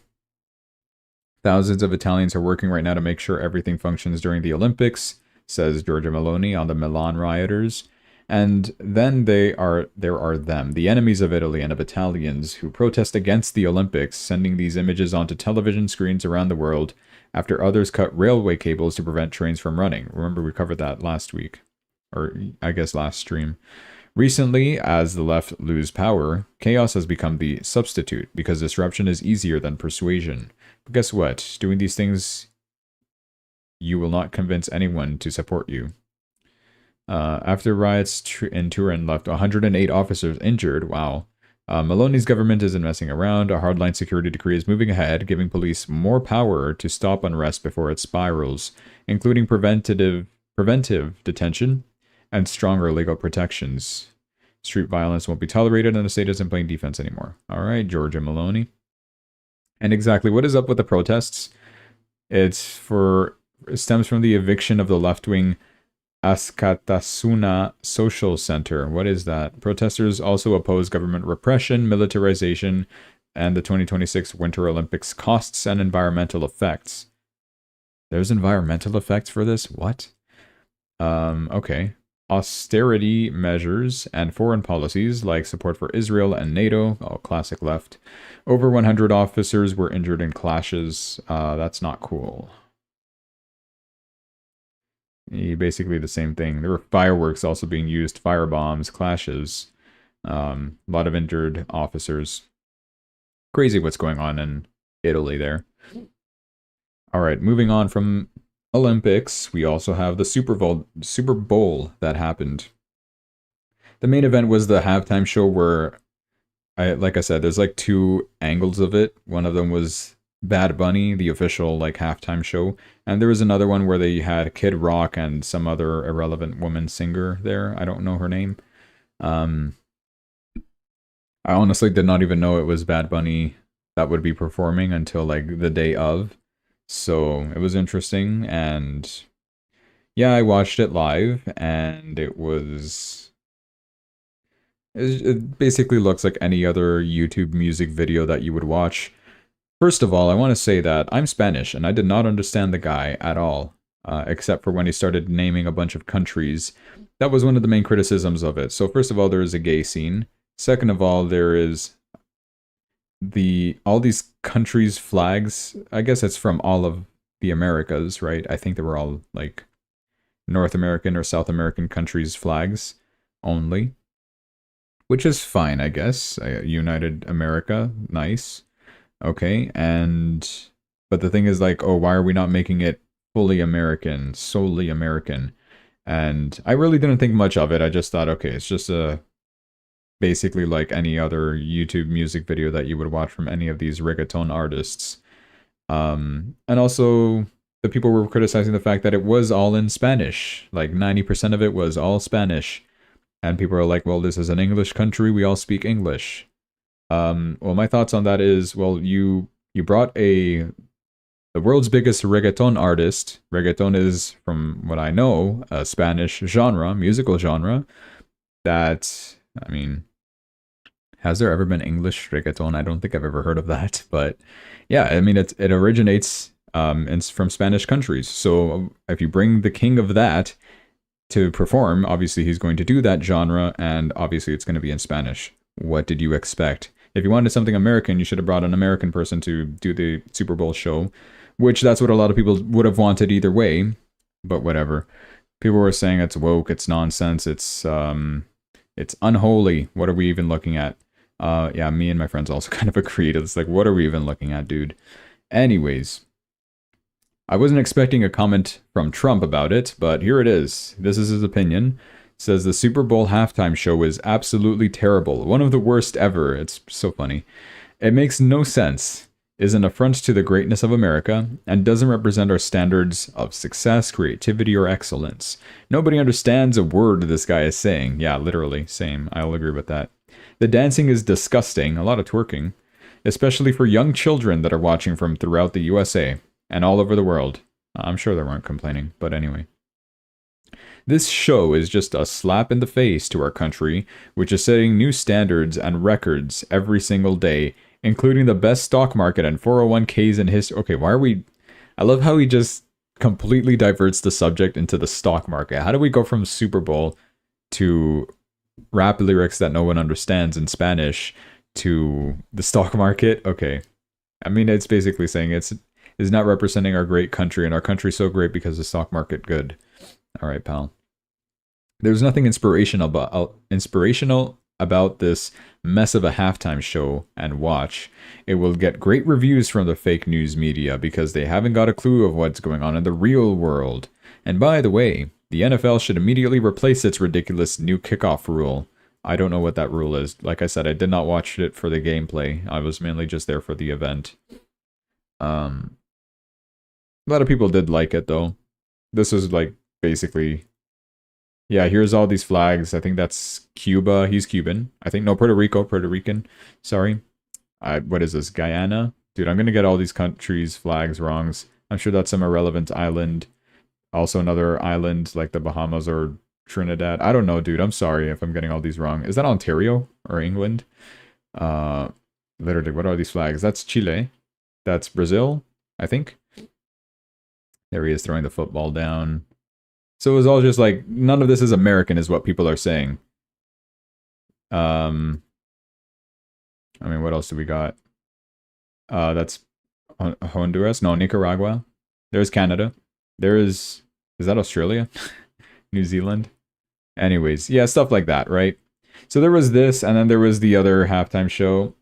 Thousands of Italians are working right now to make sure everything functions during the Olympics, says Giorgia Meloni on the Milan rioters. And then there are them, the enemies of Italy and of Italians, who protest against the Olympics, sending these images onto television screens around the world after others cut railway cables to prevent trains from running. Remember, we covered that last week, or I guess last stream. Recently, as the left lose power, chaos has become the substitute, because disruption is easier than persuasion. But guess what? Doing these things, you will not convince anyone to support you. After riots in Turin left 108 officers injured, wow. Meloni's government isn't messing around. A hardline security decree is moving ahead, giving police more power to stop unrest before it spirals, including preventive detention and stronger legal protections. Street violence won't be tolerated, and the state isn't playing defense anymore. All right, Giorgia Meloni. And exactly what is up with the protests? It stems from the eviction of the left-wing Askatasuna Social Center. What is that? Protesters also oppose government repression, militarization, and the 2026 Winter Olympics costs and environmental effects. There's environmental effects for this? What? Okay. Austerity measures and foreign policies like support for Israel and NATO. Oh, classic left. Over 100 officers were injured in clashes. That's not cool. Basically the same thing. There were fireworks also being used, firebombs, clashes, a lot of injured officers. Crazy what's going on in Italy there. All right, moving on from Olympics, we also have the Super Bowl that happened. The main event was the halftime show where, like I said, there's like 2 angles of it. One of them was Bad Bunny, the official like halftime show, and there was another one where they had Kid Rock and some other irrelevant woman singer there. I don't know her name. I honestly did not even know it was Bad Bunny that would be performing until like the day of. So it was interesting, and yeah, I watched it live, and it basically looks like any other YouTube music video that you would watch. First of all, I want to say that I'm Spanish, and I did not understand the guy at all, except for when he started naming a bunch of countries. That was one of the main criticisms of it. So first of all, there is a gay scene. Second of all, there is all these countries' flags. I guess it's from all of the Americas, right? I think they were all like North American or South American countries' flags only, which is fine, I guess. United America, nice. Okay, but the thing is like, oh, why are we not making it fully American, solely American? And I really didn't think much of it. I just thought, okay, it's just basically like any other YouTube music video that you would watch from any of these reggaeton artists. And also, the people were criticizing the fact that it was all in Spanish. Like 90% of it was all Spanish. And people are like, well, this is an English country. We all speak English. Well, my thoughts on that is, well, you brought the world's biggest reggaeton artist. Reggaeton is, from what I know, a Spanish genre, musical genre. That, I mean, has there ever been English reggaeton? I don't think I've ever heard of that. But yeah, I mean, it originates from Spanish countries. So if you bring the king of that to perform, obviously he's going to do that genre, and obviously it's going to be in Spanish. What did you expect? If you wanted something American, you should have brought an American person to do the Super Bowl show, which that's what a lot of people would have wanted either way, but whatever. People were saying it's woke, it's nonsense, it's unholy. What are we even looking at? Yeah, me and my friends also kind of agreed. It's like, what are we even looking at, dude? Anyways, I wasn't expecting a comment from Trump about it, but here it is. This is his opinion. It says the Super Bowl halftime show is absolutely terrible. One of the worst ever. It's so funny. It makes no sense, is an affront to the greatness of America, and doesn't represent our standards of success, creativity, or excellence. Nobody understands a word this guy is saying. Yeah, literally, same. I'll agree with that. The dancing is disgusting, a lot of twerking, especially for young children that are watching from throughout the USA and all over the world. I'm sure they weren't complaining, but anyway. This show is just a slap in the face to our country, which is setting new standards and records every single day, including the best stock market and 401ks in history. Okay, why are we... I love how he just completely diverts the subject into the stock market. How do we go from Super Bowl to rap lyrics that no one understands in Spanish to the stock market? Okay. I mean, it's basically saying it's not representing our great country, and our country's so great because the stock market good. All right, pal. There's nothing inspirational about this mess of a halftime show, and watch. It will get great reviews from the fake news media because they haven't got a clue of what's going on in the real world. And by the way, the NFL should immediately replace its ridiculous new kickoff rule. I don't know what that rule is. Like I said, I did not watch it for the gameplay. I was mainly just there for the event. A lot of people did like it, though. This was like basically... Yeah, here's all these flags. I think that's Cuba. He's Cuban. I think, no, Puerto Rican. Sorry. What is this? Guyana? Dude, I'm going to get all these countries' flags wrongs. I'm sure that's some irrelevant island. Also another island like the Bahamas or Trinidad. I don't know, dude. I'm sorry if I'm getting all these wrong. Is that Ontario or England? Literally, what are these flags? That's Chile. That's Brazil, I think. There he is throwing the football down. So it was all just like, none of this is American is what people are saying. I mean, what else do we got? That's Honduras? No, Nicaragua. There's Canada. Is that Australia? New Zealand? Anyways, yeah, stuff like that, right? So there was this, and then there was the other halftime show.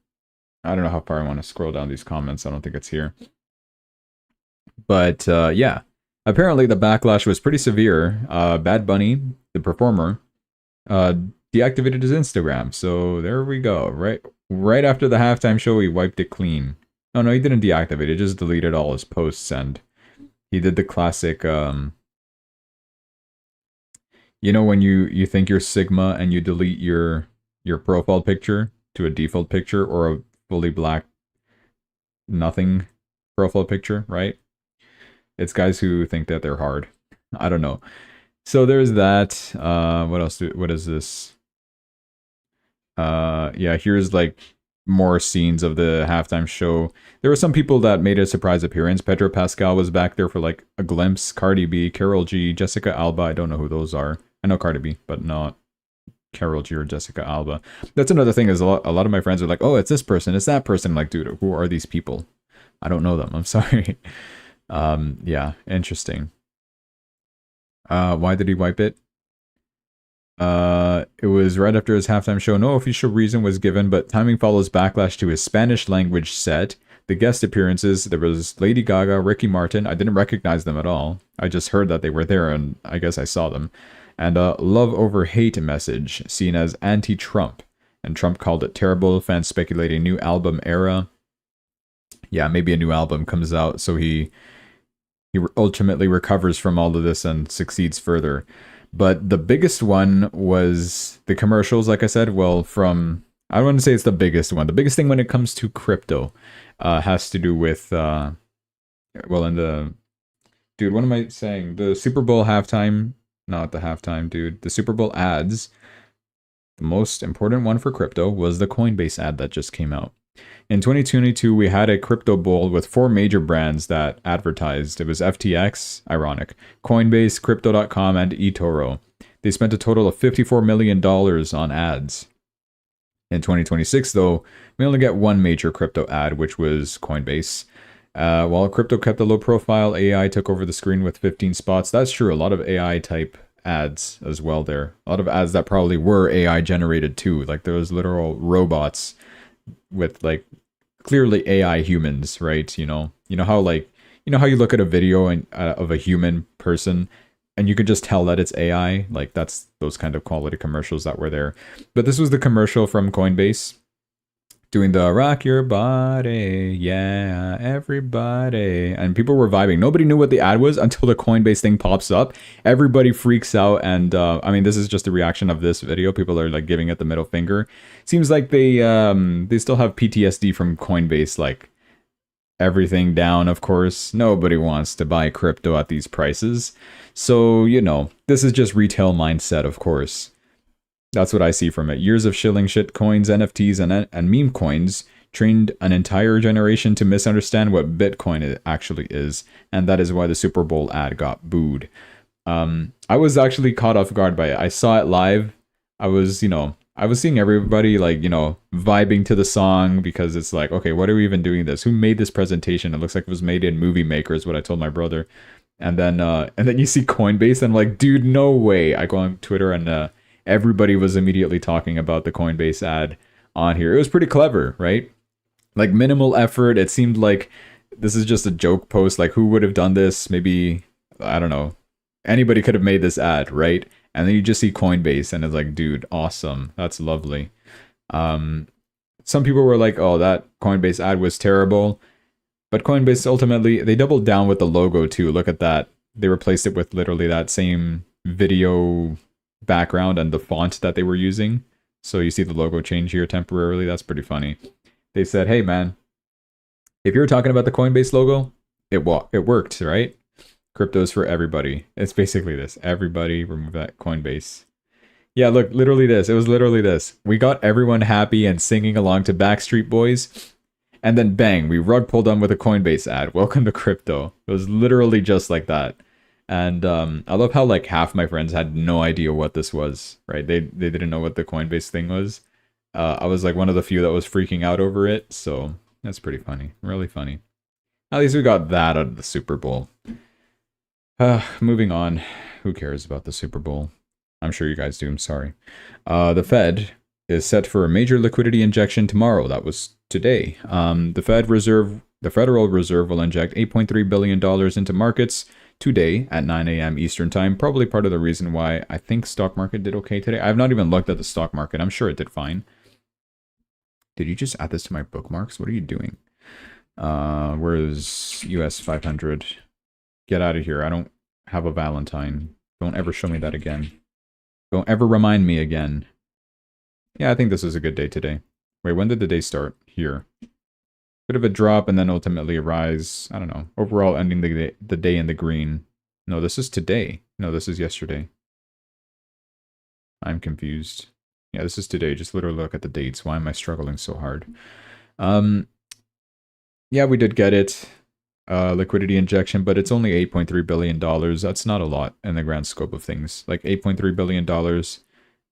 I don't know how far I want to scroll down these comments. I don't think it's here. But, yeah. Apparently, the backlash was pretty severe. Bad Bunny, the performer, deactivated his Instagram. So there we go. Right after the halftime show, he wiped it clean. Oh, no, he didn't deactivate it. Just deleted all his posts, and he did the classic, you know, when you think you're Sigma and you delete your profile picture to a default picture or a fully black nothing profile picture, right? It's guys who think that they're hard. I don't know. So there's that. What else? What is this? Yeah, here's like more scenes of the halftime show. There were some people that made a surprise appearance. Pedro Pascal was back there for like a glimpse. Cardi B, Karol G, Jessica Alba. I don't know who those are. I know Cardi B, but not Carol G or Jessica Alba. That's another thing is a lot of my friends are like, oh, it's this person, it's that person. I'm like, dude, who are these people? I don't know them. I'm sorry. Yeah, interesting. Why did he wipe it? It was right after his halftime show. No official reason was given, but timing follows backlash to his Spanish language set. The guest appearances, there was Lady Gaga, Ricky Martin. I didn't recognize them at all. I just heard that they were there, and I guess I saw them. And a love over hate message, seen as anti-Trump. And Trump called it terrible. Fans speculating new album era. Yeah, maybe a new album comes out, so he ultimately recovers from all of this and succeeds further. But the biggest one was the commercials, like I said. Well, I don't want to say it's the biggest one. The biggest thing when it comes to crypto has to do with, dude, what am I saying? The Super Bowl halftime, not the halftime, dude. The Super Bowl ads, the most important one for crypto was the Coinbase ad that just came out. In 2022, we had a crypto bull with 4 major brands that advertised. It was FTX, ironic, Coinbase, Crypto.com, and eToro. They spent a total of $54 million on ads. In 2026, though, we only get one major crypto ad, which was Coinbase. While crypto kept a low profile, AI took over the screen with 15 spots. That's true, a lot of AI type ads as well there. A lot of ads that probably were AI generated too. Like there was literal robots with like clearly AI humans, right? You know how you look at a video of a human person and you could just tell that it's AI. Like that's those kind of quality commercials that were there. But this was the commercial from Coinbase doing the rock your body, yeah, everybody. And people were vibing. Nobody knew what the ad was until the Coinbase thing pops up. Everybody freaks out. And I mean, this is just a reaction of this video. People are like giving it the middle finger. Seems like they still have PTSD from Coinbase, like everything down, of course. Nobody wants to buy crypto at these prices. So, this is just retail mindset, of course. That's what I see from it. Years of shilling shit coins, NFTs, and meme coins trained an entire generation to misunderstand what Bitcoin actually is. And that is why the Super Bowl ad got booed. I was actually caught off guard by it. I saw it live. I was seeing everybody like, vibing to the song because it's like, okay, what are we even doing this? Who made this presentation? It looks like it was made in Movie Maker is what I told my brother. And then you see Coinbase and I'm like, dude, no way. I go on Twitter and everybody was immediately talking about the Coinbase ad on here. It was pretty clever, right? Like minimal effort. It seemed like this is just a joke post. Like who would have done this? Maybe, I don't know. Anybody could have made this ad, right? And then you just see Coinbase and it's like, dude, awesome. That's lovely. Some people were like, oh, that Coinbase ad was terrible. But Coinbase ultimately, they doubled down with the logo too. Look at that. They replaced it with literally that same video background and the font that they were using. So you see the logo change here temporarily. That's pretty funny. They said, hey man, if you're talking about the Coinbase logo, it worked, right? Crypto's for everybody. It's basically this. Everybody remove that Coinbase. Yeah, look, literally this. It was literally this. We got everyone happy and singing along to Backstreet Boys. And then bang, we rug pulled them with a Coinbase ad. Welcome to crypto. It was literally just like that. And I love how like half my friends had no idea what this was, right? They didn't know what the Coinbase thing was. I was like one of the few that was freaking out over it. So that's pretty funny. Really funny. At least we got that out of the Super Bowl. Moving on. Who cares about the Super Bowl? I'm sure you guys do. I'm sorry. The Fed is set for a major liquidity injection tomorrow. That was today. The Federal Reserve will inject $8.3 billion into markets today at 9 a.m. Eastern time. Probably part of the reason why I think stock market did okay today. I have not even looked at the stock market. I'm sure it did fine. Did you just add this to my bookmarks? What are you doing? Where's US 500? Get out of here. I don't have a Valentine. Don't ever show me that again. Don't ever remind me again. Yeah, I think this is a good day today. Wait, when did the day start? Here. Bit of a drop and then ultimately a rise. I don't know. Overall ending the day in the green. No, this is today. No, this is yesterday. I'm confused. Yeah, this is today. Just literally look at the dates. Why am I struggling so hard? Yeah, we did get it. Liquidity injection, but it's only $8.3 billion. That's not a lot in the grand scope of things. Like $8.3 billion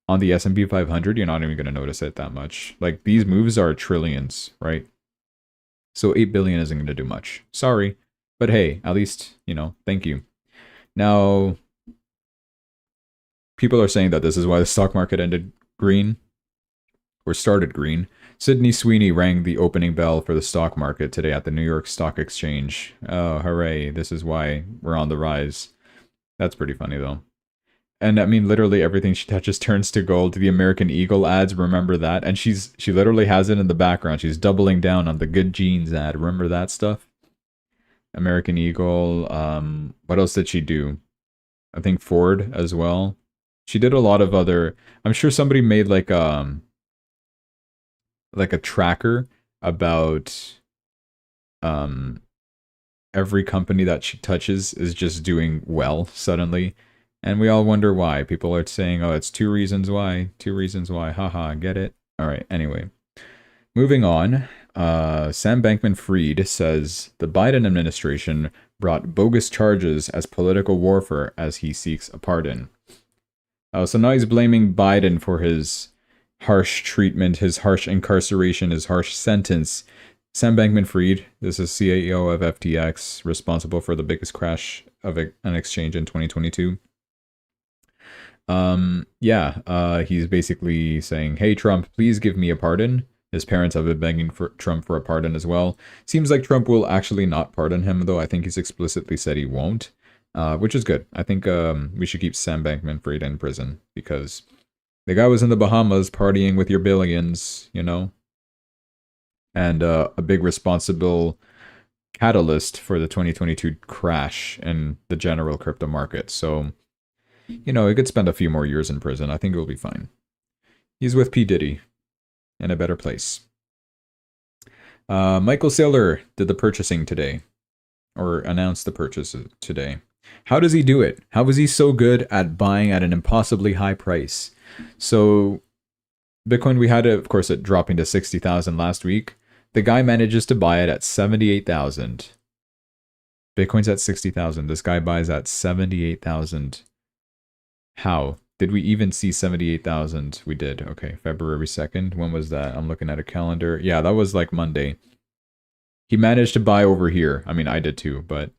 On the S&P 500, you're not even going to notice it that much. Like, these moves are trillions, right? So 8 billion isn't going to do much. Sorry. But hey, at least, thank you. Now, people are saying that this is why the stock market ended green, or started green. Sydney Sweeney rang the opening bell for the stock market today at the New York Stock Exchange. Oh, hooray. This is why we're on the rise. That's pretty funny, though. And I mean, literally everything she touches turns to gold. The American Eagle ads, remember that? And she literally has it in the background. She's doubling down on the good genes ad. Remember that stuff? American Eagle. What else did she do? I think Ford as well. She did a lot of other. I'm sure somebody made like a tracker about every company that she touches is just doing well suddenly. And we all wonder why. People are saying, oh, it's 2 reasons why. 2 reasons why. Haha, get it? All right, anyway. Moving on. Sam Bankman-Fried says the Biden administration brought bogus charges as political warfare as he seeks a pardon. So now he's blaming Biden for his harsh treatment, his harsh incarceration, his harsh sentence. Sam Bankman-Fried, this is CEO of FTX, responsible for the biggest crash of an exchange in 2022. He's basically saying, hey, Trump, please give me a pardon. His parents have been begging for Trump for a pardon as well. Seems like Trump will actually not pardon him, though. I think he's explicitly said he won't, which is good. I think we should keep Sam Bankman-Fried in prison because the guy was in the Bahamas partying with your billions, and a big responsible catalyst for the 2022 crash in the general crypto market. So, he could spend a few more years in prison. I think it will be fine. He's with P. Diddy in a better place. Michael Saylor did the purchasing today, or announced the purchase today. How does he do it? How is he so good at buying at an impossibly high price? So, Bitcoin, we had it, of course, it dropping to 60,000 last week. The guy manages to buy it at 78,000. Bitcoin's at 60,000. This guy buys at 78,000. How? Did we even see 78,000? We did. Okay, February 2nd. When was that? I'm looking at a calendar. Yeah, that was like Monday. He managed to buy over here. I mean, I did too, but...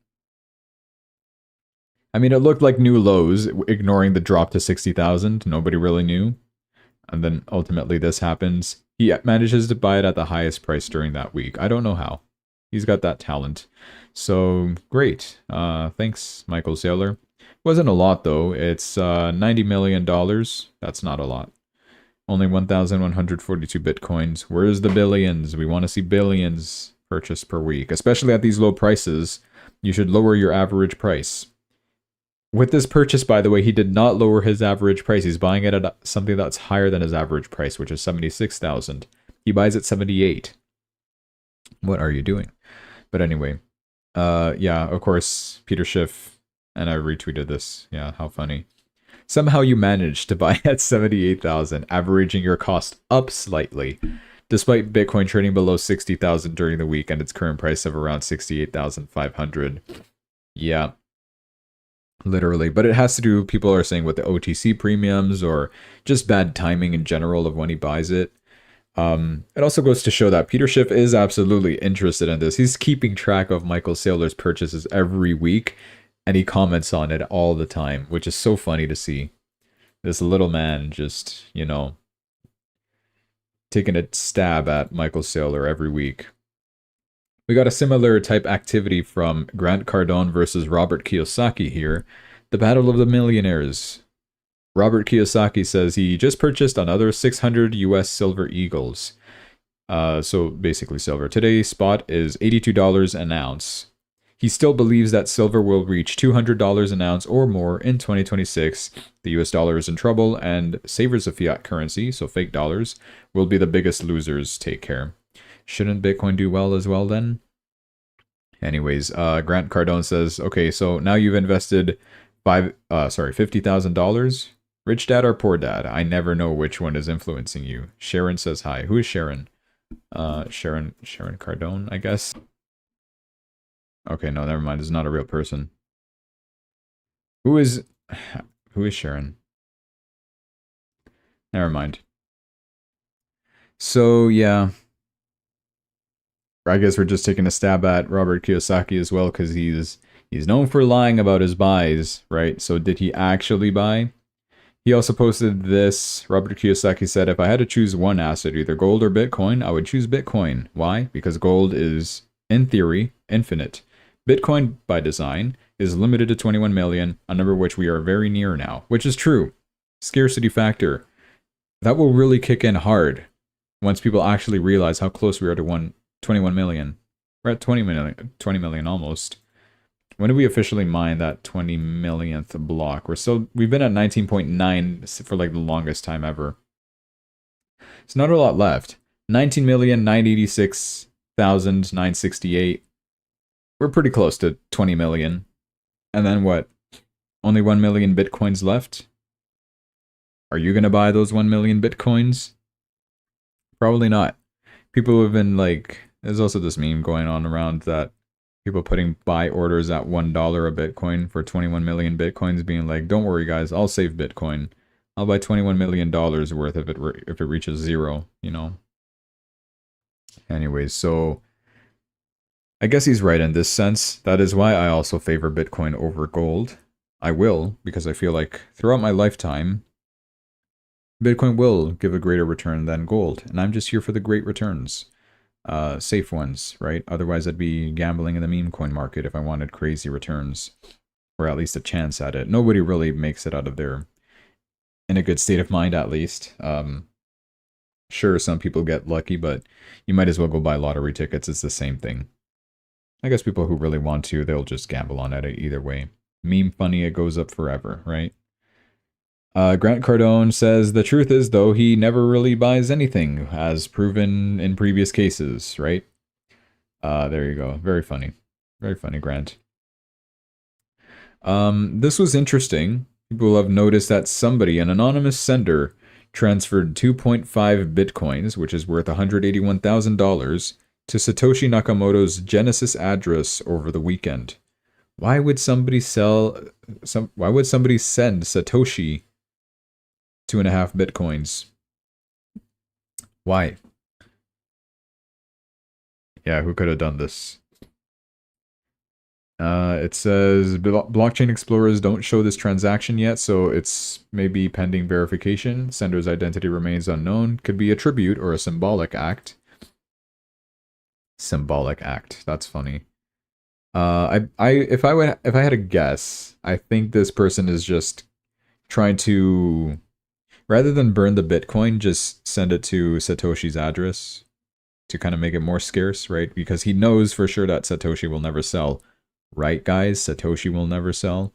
I mean, it looked like new lows, ignoring the drop to 60,000. Nobody really knew. And then ultimately this happens. He manages to buy it at the highest price during that week. I don't know how. He's got that talent. So, great. Thanks, Michael Saylor. Wasn't a lot, though. It's $90 million. That's not a lot. Only 1,142 Bitcoins. Where's the billions? We want to see billions purchased per week. Especially at these low prices, you should lower your average price. With this purchase, by the way, he did not lower his average price. He's buying it at something that's higher than his average price, which is 76,000. He buys at 78. What are you doing? But anyway, of course, Peter Schiff, and I retweeted this. Yeah, how funny. Somehow you managed to buy at 78,000, averaging your cost up slightly, despite Bitcoin trading below 60,000 during the week and its current price of around 68,500. Yeah. Literally, but it has to do, people are saying, with the OTC premiums or just bad timing in general of when he buys it. It also goes to show that Peter Schiff is absolutely interested in this. He's keeping track of Michael Saylor's purchases every week, and he comments on it all the time, which is so funny to see. This little man just, taking a stab at Michael Saylor every week. We got a similar type activity from Grant Cardone versus Robert Kiyosaki here. The Battle of the Millionaires. Robert Kiyosaki says he just purchased another 600 US silver eagles. So basically silver. Today's spot is $82 an ounce. He still believes that silver will reach $200 an ounce or more in 2026. The US dollar is in trouble, and savers of fiat currency, so fake dollars, will be the biggest losers. Take care. Shouldn't Bitcoin do well as well then? Anyways, Grant Cardone says, okay, so now you've invested $50,000. Rich dad or poor dad? I never know which one is influencing you. Sharon says hi. Who is Sharon? Sharon Cardone, I guess. Okay, no, never mind. It's not a real person. Who is Sharon? Never mind. So, yeah. I guess we're just taking a stab at Robert Kiyosaki as well, because he's known for lying about his buys, right? So did he actually buy? He also posted this. Robert Kiyosaki said, if I had to choose one asset, either gold or Bitcoin, I would choose Bitcoin. Why? Because gold is, in theory, infinite. Bitcoin, by design, is limited to 21 million, a number which we are very near now, which is true. Scarcity factor. That will really kick in hard once people actually realize how close we are to 21 million. We're at 20 million almost. When did we officially mine that 20 millionth block? We've been at 19.9 for like the longest time ever. It's not a lot left. 19,986,968. We're pretty close to 20 million. And then what? Only 1 million Bitcoins left? Are you going to buy those 1 million Bitcoins? Probably not. People have been like, there's also this meme going on around that people putting buy orders at $1 a Bitcoin for 21 million Bitcoins, being like, don't worry guys, I'll save Bitcoin. I'll buy $21 million worth if it reaches zero, you know? Anyways, so I guess he's right in this sense. That is why I also favor Bitcoin over gold. I will, because I feel like throughout my lifetime, Bitcoin will give a greater return than gold, and I'm just here for the great returns. Safe ones, right? Otherwise, I'd be gambling in the meme coin market if I wanted crazy returns, or at least a chance at it. Nobody really makes it out of there in a good state of mind, at least. Sure, some people get lucky, but you might as well go buy lottery tickets. It's the same thing. I guess people who really want to, they'll just gamble on it either way. Meme funny, it goes up forever, right? Grant Cardone says, the truth is, though, he never really buys anything, as proven in previous cases, right? There you go. Very funny. Very funny, Grant. This was interesting. People have noticed that somebody, an anonymous sender, transferred 2.5 Bitcoins, which is worth $181,000, to Satoshi Nakamoto's Genesis address over the weekend. Why would somebody send Satoshi 2.5 Bitcoins? Why? Yeah, who could have done this? It says blockchain explorers don't show this transaction yet, so it's maybe pending verification. Sender's identity remains unknown. Could be a tribute or a symbolic act. Symbolic act. That's funny. If I had a guess, I think this person is just trying to, rather than burn the Bitcoin, just send it to Satoshi's address to kind of make it more scarce, right? Because he knows for sure that Satoshi will never sell. Right, guys? Satoshi will never sell.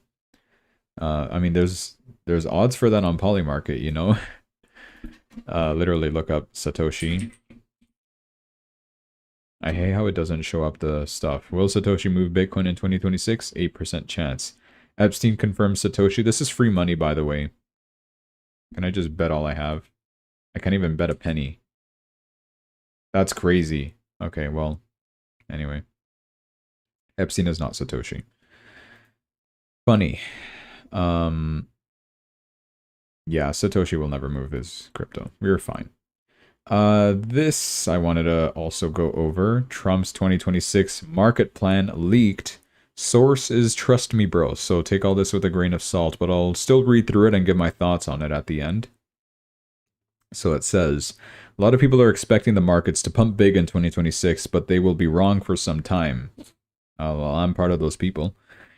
I mean, there's odds for that on Polymarket, you know? Literally look up Satoshi. I hate how it doesn't show up the stuff. Will Satoshi move Bitcoin in 2026? 8% chance. Epstein confirms Satoshi. This is free money, by the way. Can I just bet all I have? I can't even bet a penny. That's crazy. Okay, well, anyway. Epstein is not Satoshi. Funny. Yeah, Satoshi will never move his crypto. We're fine. This I wanted to also go over. Trump's 2026 market plan leaked. Source is trust me, bro. So take all this with a grain of salt, but I'll still read through it and give my thoughts on it at the end. So it says, a lot of people are expecting the markets to pump big in 2026, but they will be wrong for some time. Well, I'm part of those people.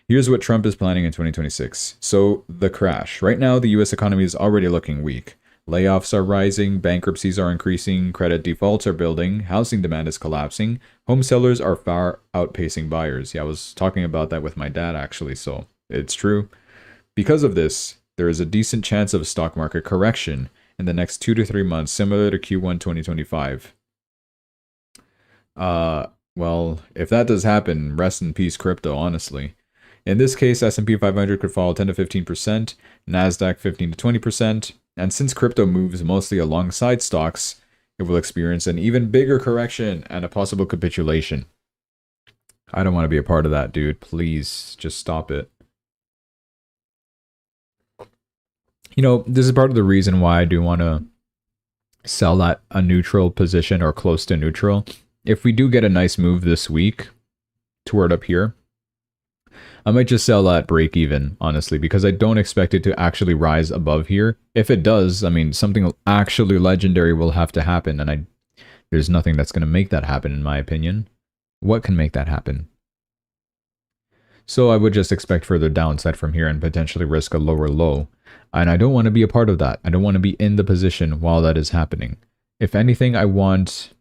Here's what Trump is planning in 2026. So, the crash. Right now, the US economy is already looking weak. Layoffs are rising, bankruptcies are increasing, credit defaults are building, housing demand is collapsing, home sellers are far outpacing buyers. Yeah, I was talking about that with my dad, actually, so it's true. Because of this, there is a decent chance of a stock market correction in the next 2 to 3 months, similar to Q1 2025. Well, if that does happen, rest in peace, crypto, honestly. In this case, S&P 500 could fall 10 to 15%, NASDAQ 15 to 20%, and since crypto moves mostly alongside stocks, it will experience an even bigger correction and a possible capitulation. I don't want to be a part of that, dude. Please, just stop it. You know, this is part of the reason why I do want to sell at a neutral position or close to neutral. If we do get a nice move this week toward up here, I might just sell at break even, honestly, because I don't expect it to actually rise above here. If it does, I mean, something actually legendary will have to happen, and there's nothing that's going to make that happen, in my opinion. What can make that happen? So I would just expect further downside from here and potentially risk a lower low. And I don't want to be a part of that. I don't want to be in the position while that is happening. If anything, I want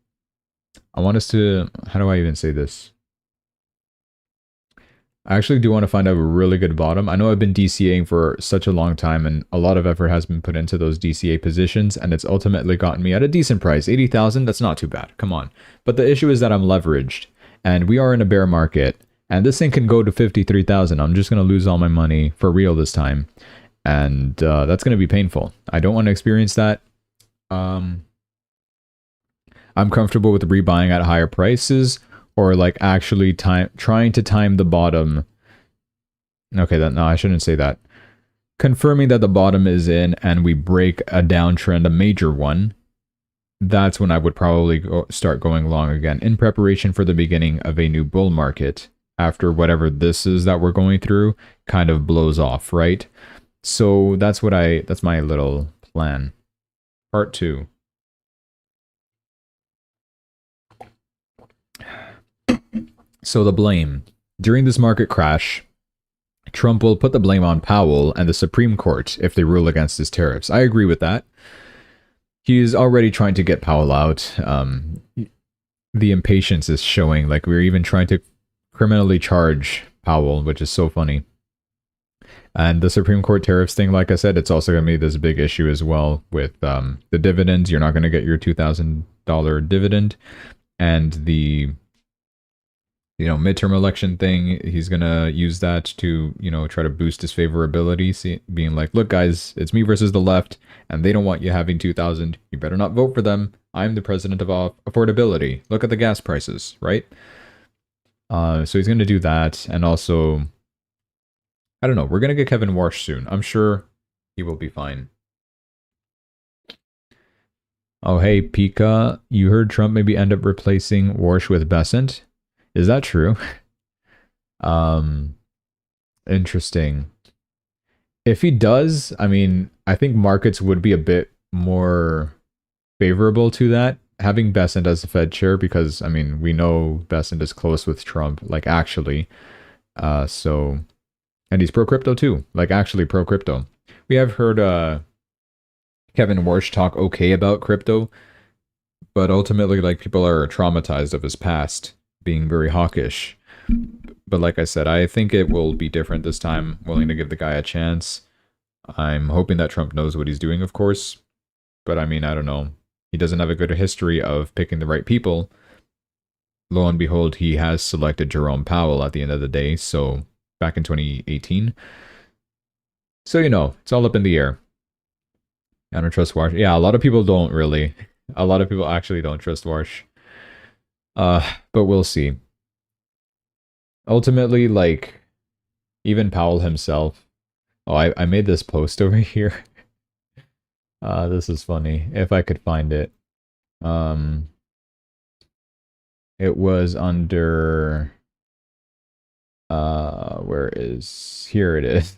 us to, how do I even say this? I actually do want to find out a really good bottom. I know I've been DCAing for such a long time, and a lot of effort has been put into those DCA positions, and it's ultimately gotten me at a decent price. 80,000, that's not too bad. Come on. But the issue is that I'm leveraged, and we are in a bear market, and this thing can go to 53,000. I'm just going to lose all my money for real this time, and that's going to be painful. I don't want to experience that. I'm comfortable with rebuying at higher prices, or like actually trying to time the bottom. Okay, no, I shouldn't say that. Confirming that the bottom is in and we break a downtrend, a major one, that's when I would probably start going long again in preparation for the beginning of a new bull market after whatever this is that we're going through kind of blows off, right? So that's my little plan. Part 2. So the blame. During this market crash, Trump will put the blame on Powell and the Supreme Court if they rule against his tariffs. I agree with that. He's already trying to get Powell out. The impatience is showing. Like, we're even trying to criminally charge Powell, which is so funny. And the Supreme Court tariffs thing, like I said, it's also going to be this big issue as well with the dividends. You're not going to get your $2,000 dividend. And the midterm election thing, he's gonna use that to, try to boost his favorability, being like, look guys, it's me versus the left, and they don't want you having 2,000. You better not vote for them. I'm the president of affordability. Look at the gas prices, right? So he's gonna do that, and also, I don't know, we're gonna get Kevin Warsh soon. I'm sure he will be fine. Oh, hey, Pika, you heard Trump maybe end up replacing Warsh with Bessent? Is that true? Interesting. If he does, I mean, I think markets would be a bit more favorable to that, having Bessent as the Fed chair, because, I mean, we know Bessent is close with Trump, like, actually. So, and he's pro-crypto too, like, actually pro-crypto. We have heard Kevin Warsh talk okay about crypto, but ultimately, like, people are traumatized of his past being very hawkish. But like I said, I think it will be different this time. Willing to give the guy a chance. I'm hoping that Trump knows what he's doing, of course. But I mean, I don't know. He doesn't have a good history of picking the right people. Lo and behold, he has selected Jerome Powell at the end of the day. So back in 2018. So, it's all up in the air. I don't trust Warsh. Yeah, a lot of people don't really. A lot of people actually don't trust Warsh. But we'll see. Ultimately, like, even Powell himself. Oh, I made this post over here. This is funny. If I could find it. It was under... Here it is.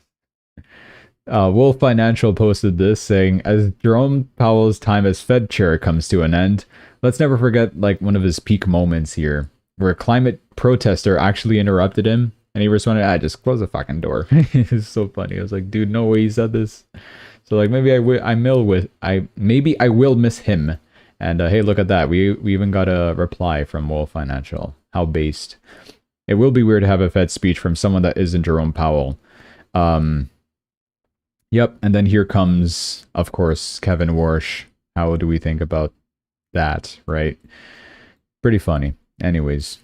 Wolf Financial posted this saying, as Jerome Powell's time as Fed chair comes to an end, let's never forget, like, one of his peak moments here, where a climate protester actually interrupted him, and he responded, just close the fucking door. It's so funny. I was like, dude, no way he said this. So, like, maybe I will miss him. And, hey, look at that. We even got a reply from Wolf Financial. How based. It will be weird to have a Fed speech from someone that isn't Jerome Powell. Yep, and then here comes, of course, Kevin Warsh. How do we think about that, right? Pretty funny. Anyways.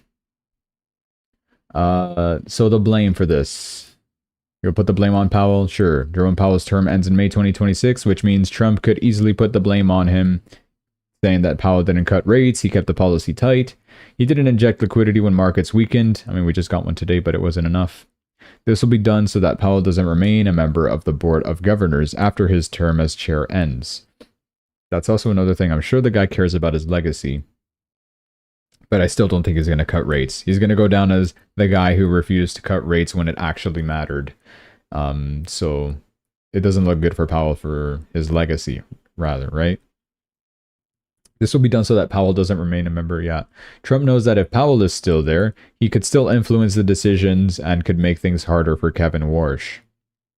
So the blame for this. You'll put the blame on Powell? Sure. Jerome Powell's term ends in May 2026, which means Trump could easily put the blame on him, saying that Powell didn't cut rates, he kept the policy tight, he didn't inject liquidity when markets weakened. I mean, we just got one today, but it wasn't enough. This will be done so that Powell doesn't remain a member of the Board of Governors after his term as chair ends. That's also another thing. I'm sure the guy cares about his legacy, but I still don't think he's going to cut rates. He's going to go down as the guy who refused to cut rates when it actually mattered. So it doesn't look good for Powell for his legacy, rather, right? This will be done so that Powell doesn't remain a member. Yeah. Trump knows that if Powell is still there, he could still influence the decisions and could make things harder for Kevin Warsh.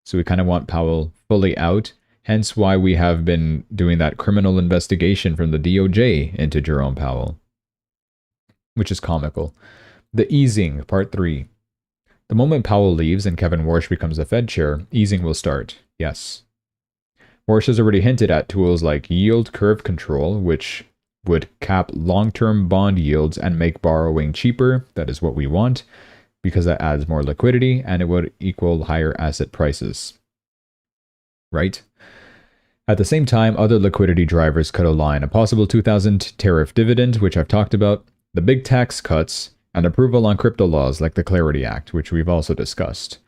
So we kind of want Powell fully out. Hence why we have been doing that criminal investigation from the DOJ into Jerome Powell, which is comical. The easing, part 3. The moment Powell leaves and Kevin Warsh becomes the Fed chair, easing will start. Yes. Warsh has already hinted at tools like yield curve control, which would cap long-term bond yields and make borrowing cheaper. That is what we want, because that adds more liquidity and it would equal higher asset prices. Right? At the same time, other liquidity drivers could align. A possible 2000 tariff dividend, which I've talked about, the big tax cuts, and approval on crypto laws like the Clarity Act, which we've also discussed.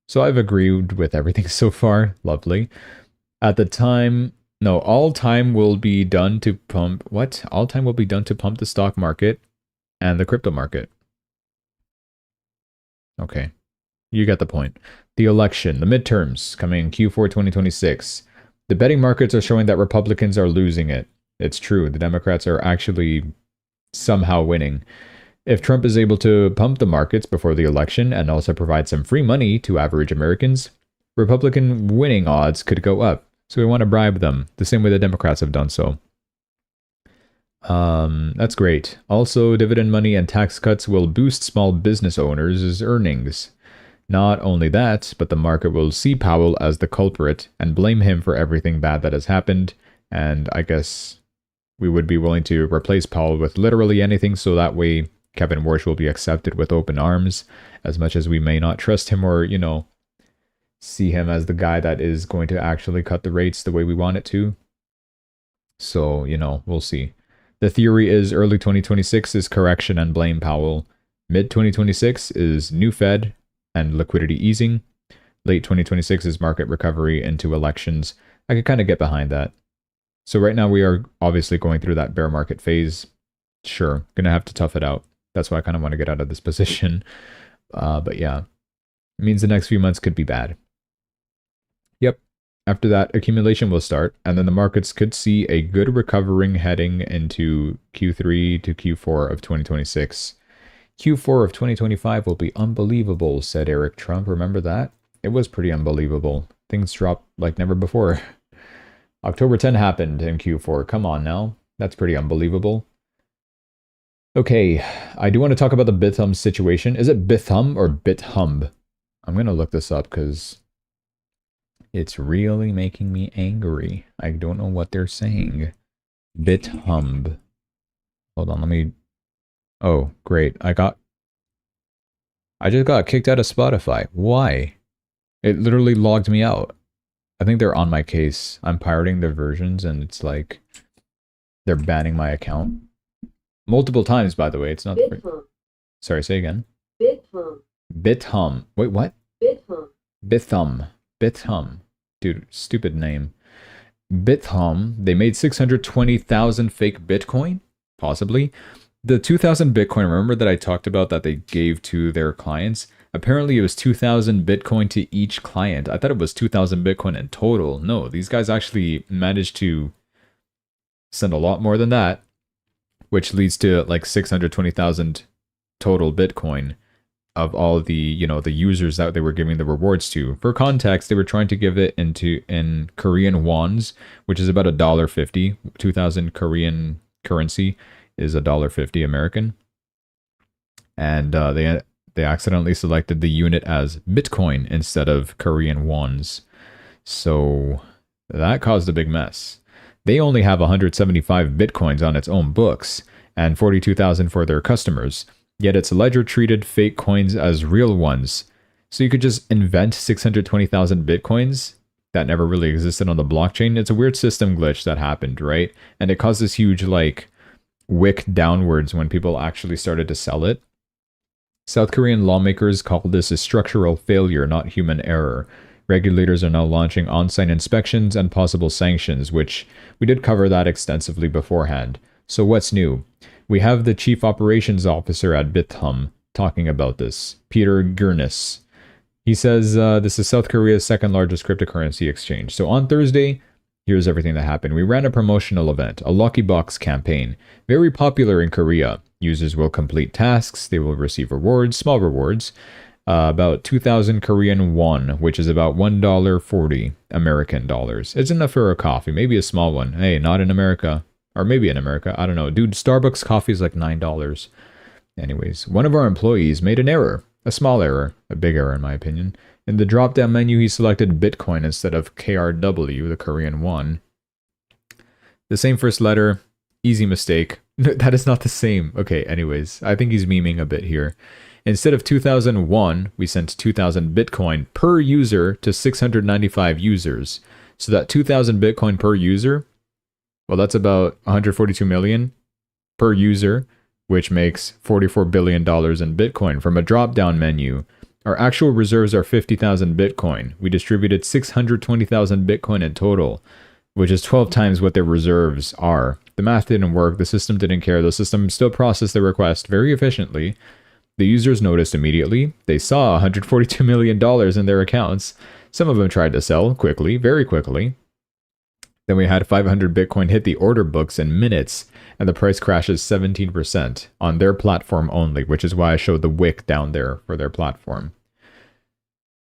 So I've agreed with everything so far. Lovely. At the time, no, all time will be done to pump, what? All time will be done to pump the stock market and the crypto market. Okay, you get the point. The election, the midterms, coming in Q4 2026. The betting markets are showing that Republicans are losing it. It's true, the Democrats are actually somehow winning. If Trump is able to pump the markets before the election and also provide some free money to average Americans, Republican winning odds could go up. So we want to bribe them, the same way the Democrats have done so. That's great. Also, dividend money and tax cuts will boost small business owners' earnings. Not only that, but the market will see Powell as the culprit and blame him for everything bad that has happened. And I guess we would be willing to replace Powell with literally anything, so that way Kevin Warsh will be accepted with open arms, as much as we may not trust him or, you know, see him as the guy that is going to actually cut the rates the way we want it to. So, you know, we'll see. The theory is early 2026 is correction and blame Powell. Mid 2026 is new Fed and liquidity easing. Late 2026 is market recovery into elections. I could kind of get behind that. So right now we are obviously going through that bear market phase. Sure, gonna have to tough it out. That's why I kind of want to get out of this position. But yeah, it means the next few months could be bad. Yep. After that, accumulation will start, and then the markets could see a good recovering heading into Q3 to Q4 of 2026. Q4 of 2025 will be unbelievable, said Eric Trump. Remember that? It was pretty unbelievable. Things dropped like never before. October 10 happened in Q4. Come on now. That's pretty unbelievable. Okay, I do want to talk about the Bithumb situation. Is it Bithumb or Bithumb? I'm going to look this up because it's really making me angry. I don't know what they're saying. Bithumb. Hold on, let me... Oh, great. I just got kicked out of Spotify. Why? It literally logged me out. I think they're on my case. I'm pirating their versions and it's like they're banning my account. Multiple times, by the way. It's not... Sorry, say again. Bithumb. Bithumb. Wait, what? Bithumb. Bithumb. Bithumb. Dude, stupid name. Bithumb. They made 620,000 fake Bitcoin? Possibly. The 2,000 Bitcoin, remember that I talked about that they gave to their clients? Apparently it was 2,000 Bitcoin to each client. I thought it was 2,000 Bitcoin in total. No, these guys actually managed to send a lot more than that, which leads to like 620,000 total Bitcoin of all the, you know, the users that they were giving the rewards to. For context, they were trying to give it in Korean wons, which is about $1.50. 2,000 Korean currency is $1.50 American. And they accidentally selected the unit as Bitcoin instead of Korean wons. So that caused a big mess. They only have 175 Bitcoins on its own books and 42,000 for their customers. Yet its ledger treated fake coins as real ones. So you could just invent 620,000 Bitcoins that never really existed on the blockchain. It's a weird system glitch that happened, right? And it caused this huge like wick downwards when people actually started to sell it. South Korean lawmakers call this a structural failure, not human error. Regulators are now launching on-site inspections and possible sanctions, which we did cover that extensively beforehand. So what's new? We have the chief operations officer at Bithumb talking about this, Peter Gurnis. He says this is South Korea's second largest cryptocurrency exchange. So on Thursday, here's everything that happened. We ran a promotional event, a Lucky Box campaign, very popular in Korea. Users will complete tasks, they will receive rewards, small rewards, about 2,000 Korean won, which is about $1.40 American dollars. It's enough for a coffee, maybe a small one. Hey, not in America. Or maybe in America, I don't know. Dude, Starbucks coffee is like $9. Anyways, one of our employees made an error. A small error. A big error in my opinion. In the drop-down menu, he selected Bitcoin instead of KRW, the Korean won. The same first letter. Easy mistake. That is not the same. Okay, anyways, I think he's memeing a bit here. Instead of 2,001, we sent 2,000 Bitcoin per user to 695 users. So that 2,000 Bitcoin per user, well, that's about 142 million per user, which makes $44 billion in Bitcoin from a drop-down menu. Our actual reserves are 50,000 Bitcoin. We distributed 620,000 Bitcoin in total, which is 12 times what their reserves are. The math didn't work. The system didn't care. The system still processed the request very efficiently. The users noticed immediately. They saw $142 million in their accounts. Some of them tried to sell quickly, very quickly. Then we had 500 Bitcoin hit the order books in minutes, and the price crashes 17% on their platform only, which is why I showed the wick down there for their platform.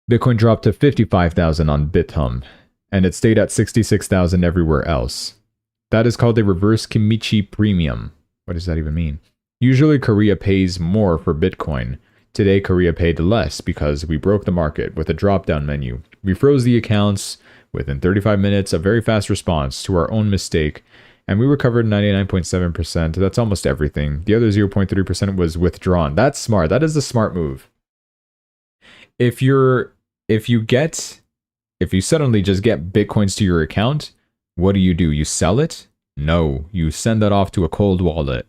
Bitcoin dropped to 55,000 on Bithumb, and it stayed at 66,000 everywhere else. That is called a reverse Kimchi premium. What does that even mean? Usually Korea pays more for Bitcoin. Today Korea paid less because we broke the market with a drop-down menu. We froze the accounts within 35 minutes, a very fast response to our own mistake, and we recovered 99.7%. That's almost everything. The other 0.3% was withdrawn. That's smart. That is a smart move. If you suddenly just get Bitcoins to your account, what do? You sell it? No, you send that off to a cold wallet.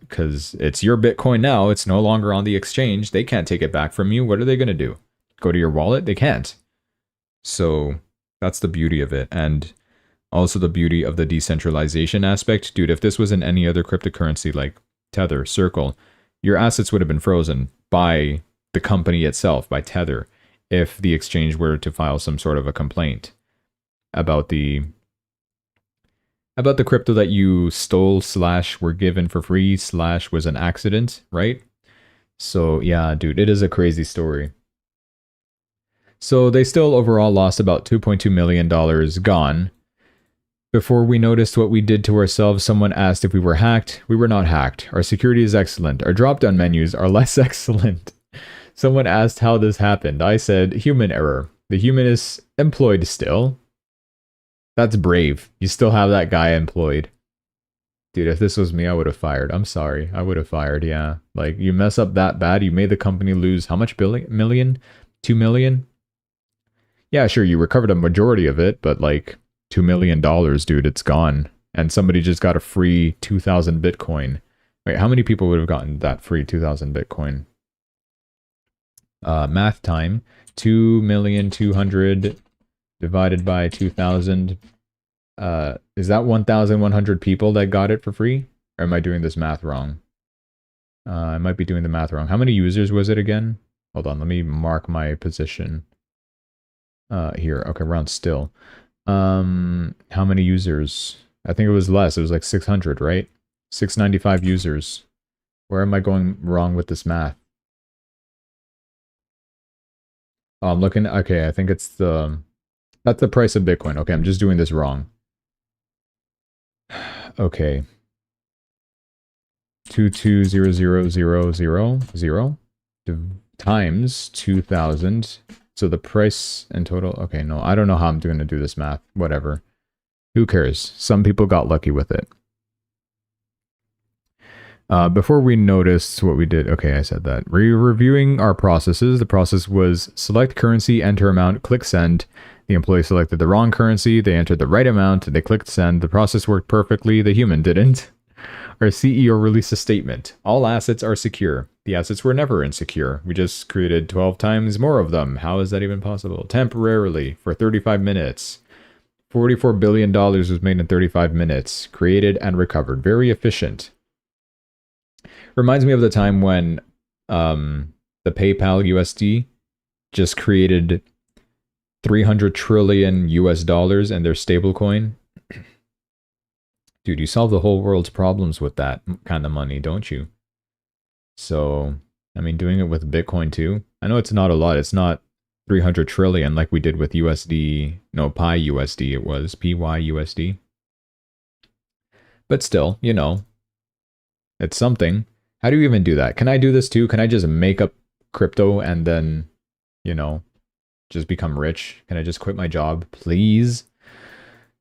Because it's your Bitcoin now, it's no longer on the exchange. They can't take it back from you. What are they going to do? Go to your wallet? They can't. So that's the beauty of it. And also the beauty of the decentralization aspect. Dude, if this was in any other cryptocurrency like Tether, Circle, your assets would have been frozen by the company itself, by Tether, if the exchange were to file some sort of a complaint about the crypto that you stole / were given for free / was an accident, right? So yeah, dude, it is a crazy story. So they still overall lost about $2.2 million gone. Before we noticed what we did to ourselves, someone asked if we were hacked. We were not hacked. Our security is excellent. Our drop-down menus are less excellent. Someone asked how this happened. I said, human error. The human is employed still. That's brave. You still have that guy employed. Dude, if this was me, I would have fired. I'm sorry. I would have fired, yeah. Like, you mess up that bad, you made the company lose how much million? 2 million? Yeah, sure, you recovered a majority of it, but like, $2 million, dude, it's gone. And somebody just got a free 2,000 Bitcoin. Wait, how many people would have gotten that free 2,000 Bitcoin? Math time. 2,200,000 divided by 2,000. Is that 1,100 people that got it for free? Or am I doing this math wrong? I might be doing the math wrong. How many users was it again? Hold on, let me mark my position. Here, okay, we're on still. How many users? I think it was less. It was like 600, right? 695 users. Where am I going wrong with this math? Oh, I'm looking. Okay, I think it's that's the price of Bitcoin. Okay, I'm just doing this wrong. Okay. 22,000,000 times 2,000. So the price in total. Okay, no, I don't know how I'm going to do this math. Whatever. Who cares? Some people got lucky with it. Before we noticed what we did, okay, I said that. Reviewing our processes, the process was select currency, enter amount, click send. The employee selected the wrong currency, they entered the right amount, they clicked send. The process worked perfectly, the human didn't. Our CEO released a statement. All assets are secure. The assets were never insecure. We just created 12 times more of them. How is that even possible? Temporarily, for 35 minutes. $44 billion was made in 35 minutes. Created and recovered. Very efficient. Reminds me of the time when the PayPal USD just created 300 trillion US dollars in their stablecoin. Dude, you solve the whole world's problems with that kind of money, don't you? So, I mean, doing it with Bitcoin too. I know it's not a lot. It's not 300 trillion like we did with USD. No, Pi USD it was. PYUSD. But still, you know, it's something. How do you even do that? Can I do this too? Can I just make up crypto and then, you know, just become rich? Can I just quit my job, please?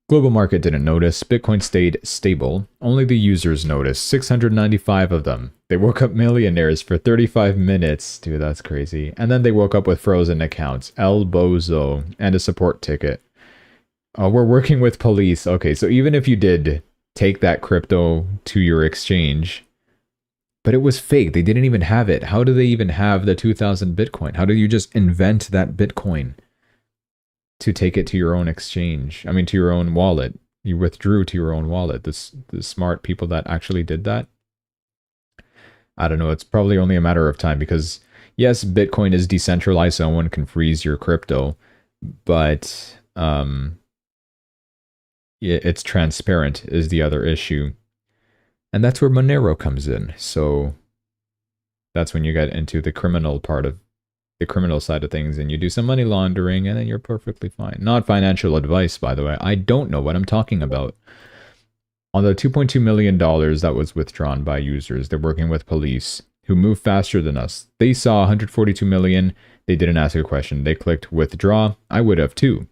Global market didn't notice. Bitcoin stayed stable. Only the users noticed. 695 of them. They woke up millionaires for 35 minutes. Dude, that's crazy. And then they woke up with frozen accounts. El Bozo. And a support ticket. We're working with police. Okay, so even if you did take that crypto to your exchange, but it was fake. They didn't even have it. How do they even have the 2,000 Bitcoin? How do you just invent that Bitcoin to take it to your own exchange? I mean, to your own wallet. You withdrew to your own wallet. The smart people that actually did that. I don't know. It's probably only a matter of time because, yes, Bitcoin is decentralized. So no one can freeze your crypto. But it's transparent is the other issue. And that's where Monero comes in. So that's when you get into the criminal part of the criminal side of things and you do some money laundering and then you're perfectly fine. Not financial advice, by the way. I don't know what I'm talking about. On the $2.2 million that was withdrawn by users, they're working with police who move faster than us. They saw 142 million. They didn't ask a question. They clicked withdraw. I would have too.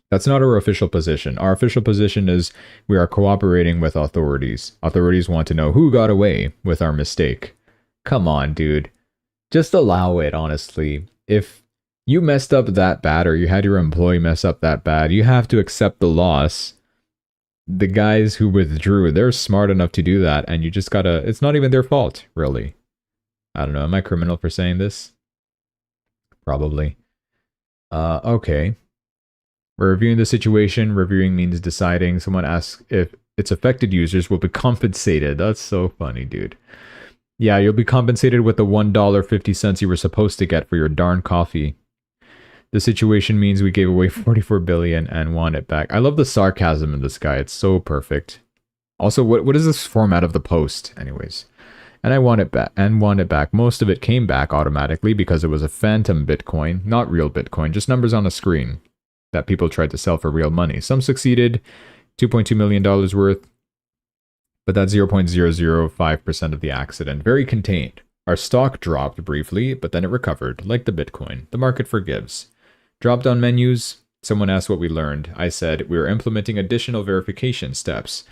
That's not our official position. Our official position is we are cooperating with authorities. Authorities want to know who got away with our mistake. Come on, dude. Just allow it, honestly. If you messed up that bad or you had your employee mess up that bad, you have to accept the loss. The guys who withdrew, they're smart enough to do that, and you just gotta... It's not even their fault, really. I don't know. Am I criminal for saying this? Probably. Okay. We're reviewing the situation. Reviewing means deciding. Someone asks if its affected users will be compensated. That's so funny, dude. Yeah, you'll be compensated with the $1.50 you were supposed to get for your darn coffee. The situation means we gave away 44 billion and want it back. I love the sarcasm in this guy. It's so perfect. Also, what is this format of the post? Anyways. And I want it back. And want it back. Most of it came back automatically because it was a phantom Bitcoin. Not real Bitcoin. Just numbers on a screen that people tried to sell for real money. Some succeeded, $2.2 million worth, but that's 0.005% of the accident. Very contained. Our stock dropped briefly, but then it recovered, like the Bitcoin. The market forgives. Drop-down menus, someone asked what we learned. I said, we are implementing additional verification steps,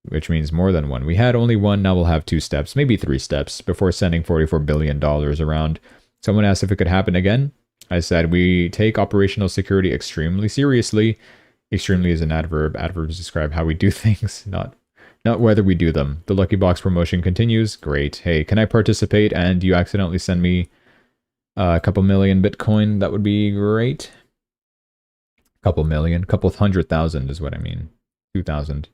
which means more than one. We had only one, now we'll have 2 steps, maybe 3 steps, before sending $44 billion around. Someone asked if it could happen again. I said, we take operational security extremely seriously. Extremely is an adverb. Adverbs describe how we do things, not whether we do them. The Lucky Box promotion continues. Great. Hey, can I participate and you accidentally send me a couple million Bitcoin? That would be great. Couple million. Couple 100,000 is what I mean. 2,000.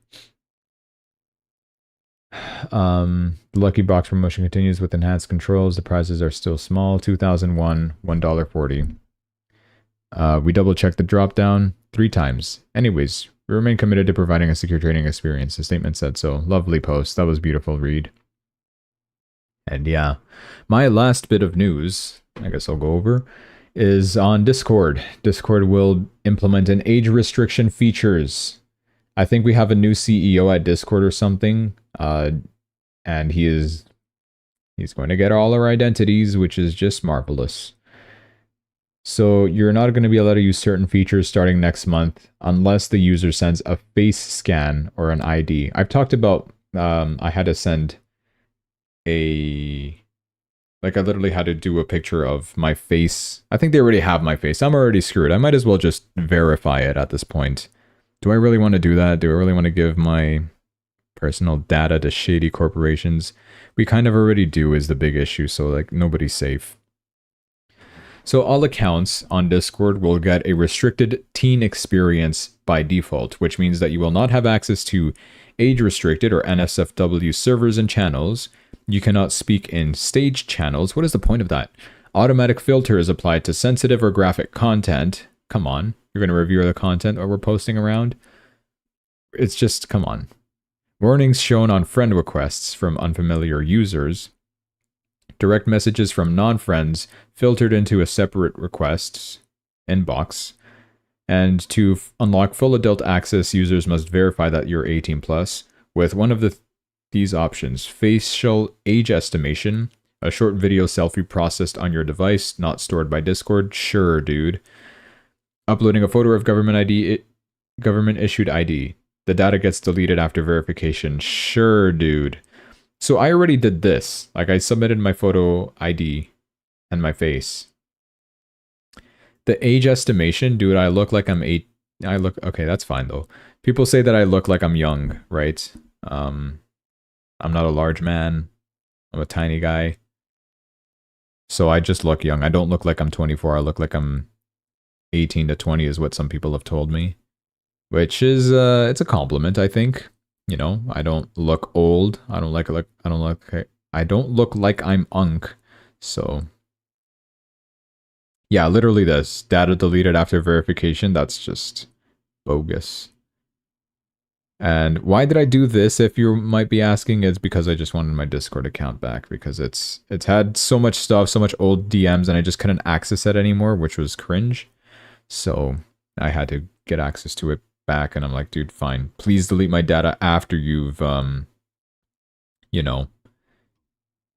The Lucky Box promotion continues with enhanced controls. The prizes are still small. 2001, $1.40. We double checked the drop down 3 times. Anyways, we remain committed to providing a secure trading experience. The statement said so. Lovely post. That was beautiful read. And yeah, my last bit of news, I guess I'll go over, is on Discord. Discord will implement an age restriction features. I think we have a new CEO at Discord or something. And he's going to get all our identities, which is just marvelous. So you're not going to be allowed to use certain features starting next month unless the user sends a face scan or an ID. I've talked about I had to send I literally had to do a picture of my face. I think they already have my face. I'm already screwed. I might as well just verify it at this point. Do I really want to do that? Do I really want to give my personal data to shady corporations. We kind of already do is the big issue, so like nobody's safe. So all accounts on Discord will get a restricted teen experience by default, which means that you will not have access to age-restricted or NSFW servers and channels. You cannot speak in staged channels. What is the point of that? Automatic filter is applied to sensitive or graphic content. Come on. You're going to review the content that we're posting around? It's just, come on. Warnings shown on friend requests from unfamiliar users. Direct messages from non-friends filtered into a separate requests inbox. And to unlock full adult access, users must verify that you're 18 plus with one of these options: facial age estimation, a short video selfie processed on your device, not stored by Discord. Sure, dude. Uploading a photo of government ID, government issued ID. The data gets deleted after verification. Sure, dude. So I already did this. Like, I submitted my photo ID and my face. The age estimation, dude, I look like I'm 8. Okay, that's fine though. People say that I look like I'm young, right? I'm not a large man. I'm a tiny guy. So I just look young. I don't look like I'm 24. I look like I'm 18 to 20 is what some people have told me. Which is, it's a compliment, I think. You know, I don't look old. I don't look like I'm unk. So yeah, literally this. Data deleted after verification. That's just bogus. And why did I do this, if you might be asking? It's because I just wanted my Discord account back, because it's had so much stuff, so much old DMs, and I just couldn't access it anymore, which was cringe. So I had to get access to it back, and I'm like, dude, fine. Please delete my data after you've, you know,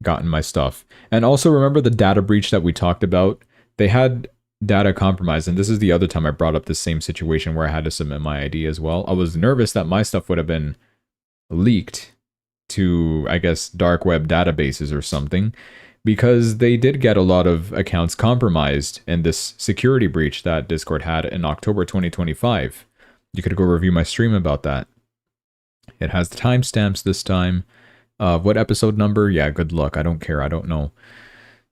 gotten my stuff. And also remember the data breach that we talked about? They had data compromised, and this is the other time I brought up the same situation where I had to submit my ID as well. I was nervous that my stuff would have been leaked to, I guess, dark web databases or something, because they did get a lot of accounts compromised in this security breach that Discord had in October 2025. You could go review my stream about that. It has the timestamps this time. What episode number? Yeah, good luck. I don't care. I don't know.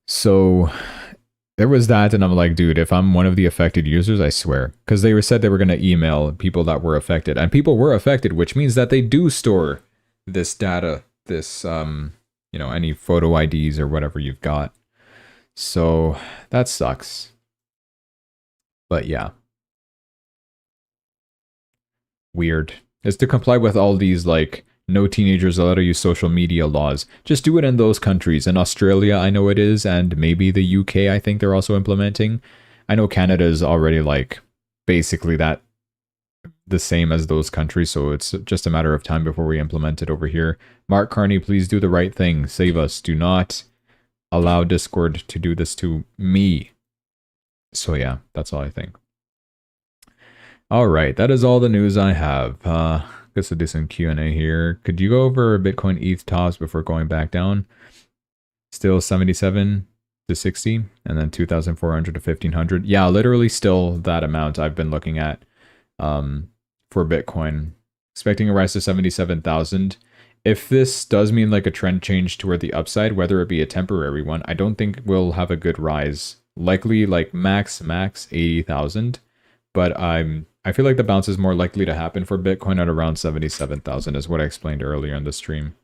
So there was that, and I'm like, dude, if I'm one of the affected users, I swear. Because they said they were going to email people that were affected. And people were affected, which means that they do store this data, this, you know, any photo IDs or whatever you've got. So that sucks. But yeah. Weird. Is to comply with all these, like, no teenagers allowed to use social media laws. Just do it in those countries. In Australia, I know it is, and maybe the UK, I think they're also implementing. I know Canada is already, like, basically that the same as those countries, so it's just a matter of time before we implement it over here. Mark Carney, please do the right thing. Save us. Do not allow Discord to do this to me. So yeah, that's all I think. All right, that is all the news I have. Guess I'll do some Q&A here. Could you go over Bitcoin ETH tops before going back down? Still 77 to 60, and then 2,400 to 1,500. Yeah, literally still that amount I've been looking at for Bitcoin. Expecting a rise to 77,000. If this does mean like a trend change toward the upside, whether it be a temporary one, I don't think we'll have a good rise. Likely like max 80,000. But I feel like the bounce is more likely to happen for Bitcoin at around 77,000 is what I explained earlier in the stream.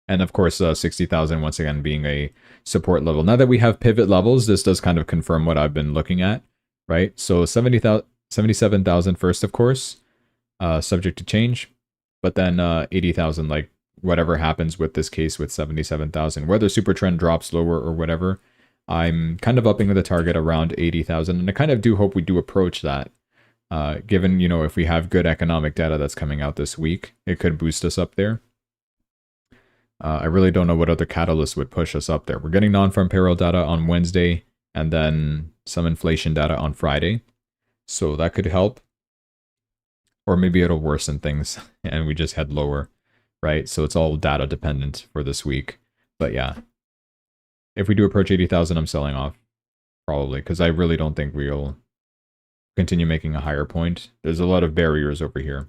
And of course, 60,000 once again being a support level. Now that we have pivot levels, this does kind of confirm what I've been looking at, right? So 77,000 first, of course, subject to change. But then 80,000, like whatever happens with this case with 77,000, whether super trend drops lower or whatever, I'm kind of upping the target around 80,000. And I kind of do hope we do approach that. Given, you know, if we have good economic data that's coming out this week, it could boost us up there. I really don't know what other catalyst would push us up there. We're getting non-farm payroll data on Wednesday, and then some inflation data on Friday. So that could help. Or maybe it'll worsen things, and we just head lower, right? So it's all data dependent for this week. But yeah, if we do approach 80,000, I'm selling off. Probably, because I really don't think we'll continue making a higher point. There's a lot of barriers over here,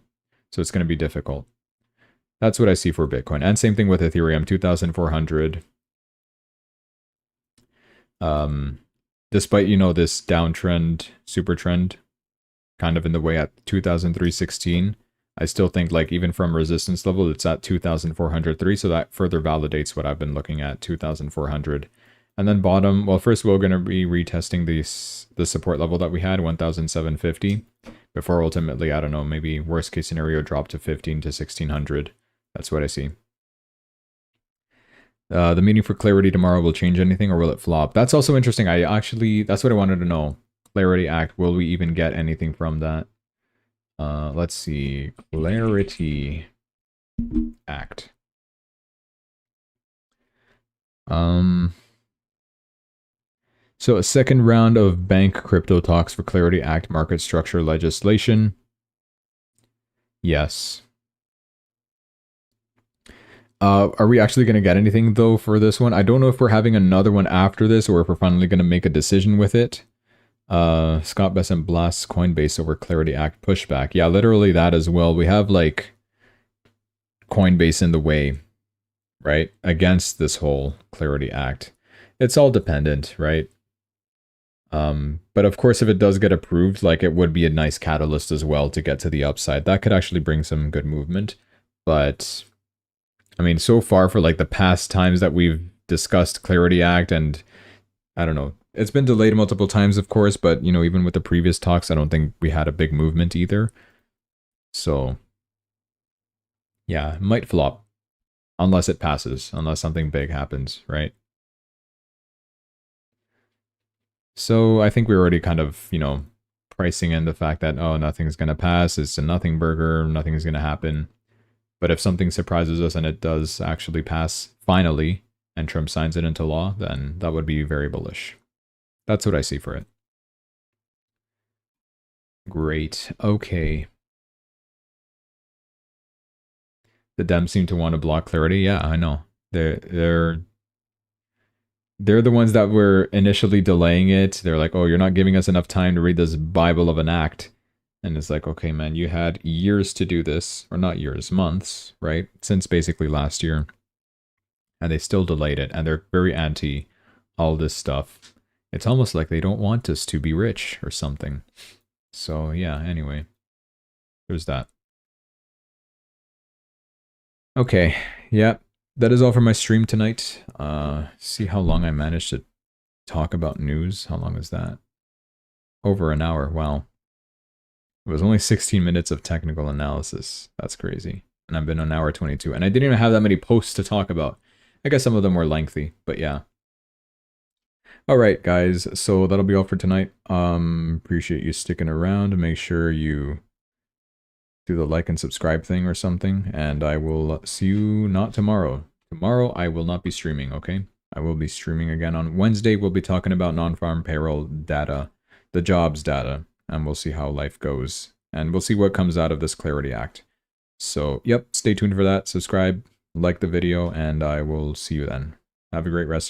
so it's going to be difficult. That's what I see for Bitcoin. And same thing with Ethereum, 2,400. Despite, you know, this downtrend, super trend, kind of in the way at 2,316, I still think, like, even from resistance level, it's at 2,403, so that further validates what I've been looking at, 2,400. And then bottom, well, first we're going to be retesting the support level that we had, 1,750, before ultimately, I don't know, maybe worst case scenario, drop to 15 to 1,600. That's what I see. The meeting for Clarity tomorrow will change anything, or will it flop? That's also interesting. That's what I wanted to know. Clarity Act, will we even get anything from that? Let's see. Clarity Act. So a second round of bank crypto talks for Clarity Act market structure legislation. Yes. Are we actually going to get anything, though, for this one? I don't know if we're having another one after this, or if we're finally going to make a decision with it. Scott Bessent blasts Coinbase over Clarity Act pushback. Yeah, literally that as well. We have, like, Coinbase in the way, right? Against this whole Clarity Act. It's all dependent, right? But of course, if it does get approved, like, it would be a nice catalyst as well to get to the upside. That could actually bring some good movement. But I mean, so far for like the past times that we've discussed Clarity Act, and I don't know, it's been delayed multiple times, of course, but, you know, even with the previous talks, I don't think we had a big movement either. So yeah, it might flop unless it passes, unless something big happens, right? So I think we're already kind of, you know, pricing in the fact that, oh, nothing's going to pass. It's a nothing burger. Nothing's going to happen. But if something surprises us and it does actually pass finally, and Trump signs it into law, then that would be very bullish. That's what I see for it. Great. Okay. The Dems seem to want to block Clarity. Yeah, I know. They're the ones that were initially delaying it. They're like, oh, you're not giving us enough time to read this Bible of an act. And it's like, okay, man, you had years to do this, or not years, months, right? Since basically last year. And they still delayed it, and they're very anti all this stuff. It's almost like they don't want us to be rich or something. So yeah, anyway, there's that. Okay, yeah, that is all for my stream tonight. See how long I managed to talk about news. How long was that? Over an hour, wow. It was only 16 minutes of technical analysis. That's crazy. And I've been an hour 22. And I didn't even have that many posts to talk about. I guess some of them were lengthy, but yeah. Alright, guys. So that'll be all for tonight. Appreciate you sticking around. Make sure you do the like and subscribe thing or something. And I will see you not tomorrow. Tomorrow I will not be streaming, okay? I will be streaming again on Wednesday. We'll be talking about non-farm payroll data, the jobs data. And we'll see how life goes. And we'll see what comes out of this Clarity Act. So, yep, stay tuned for that. Subscribe, like the video, and I will see you then. Have a great rest.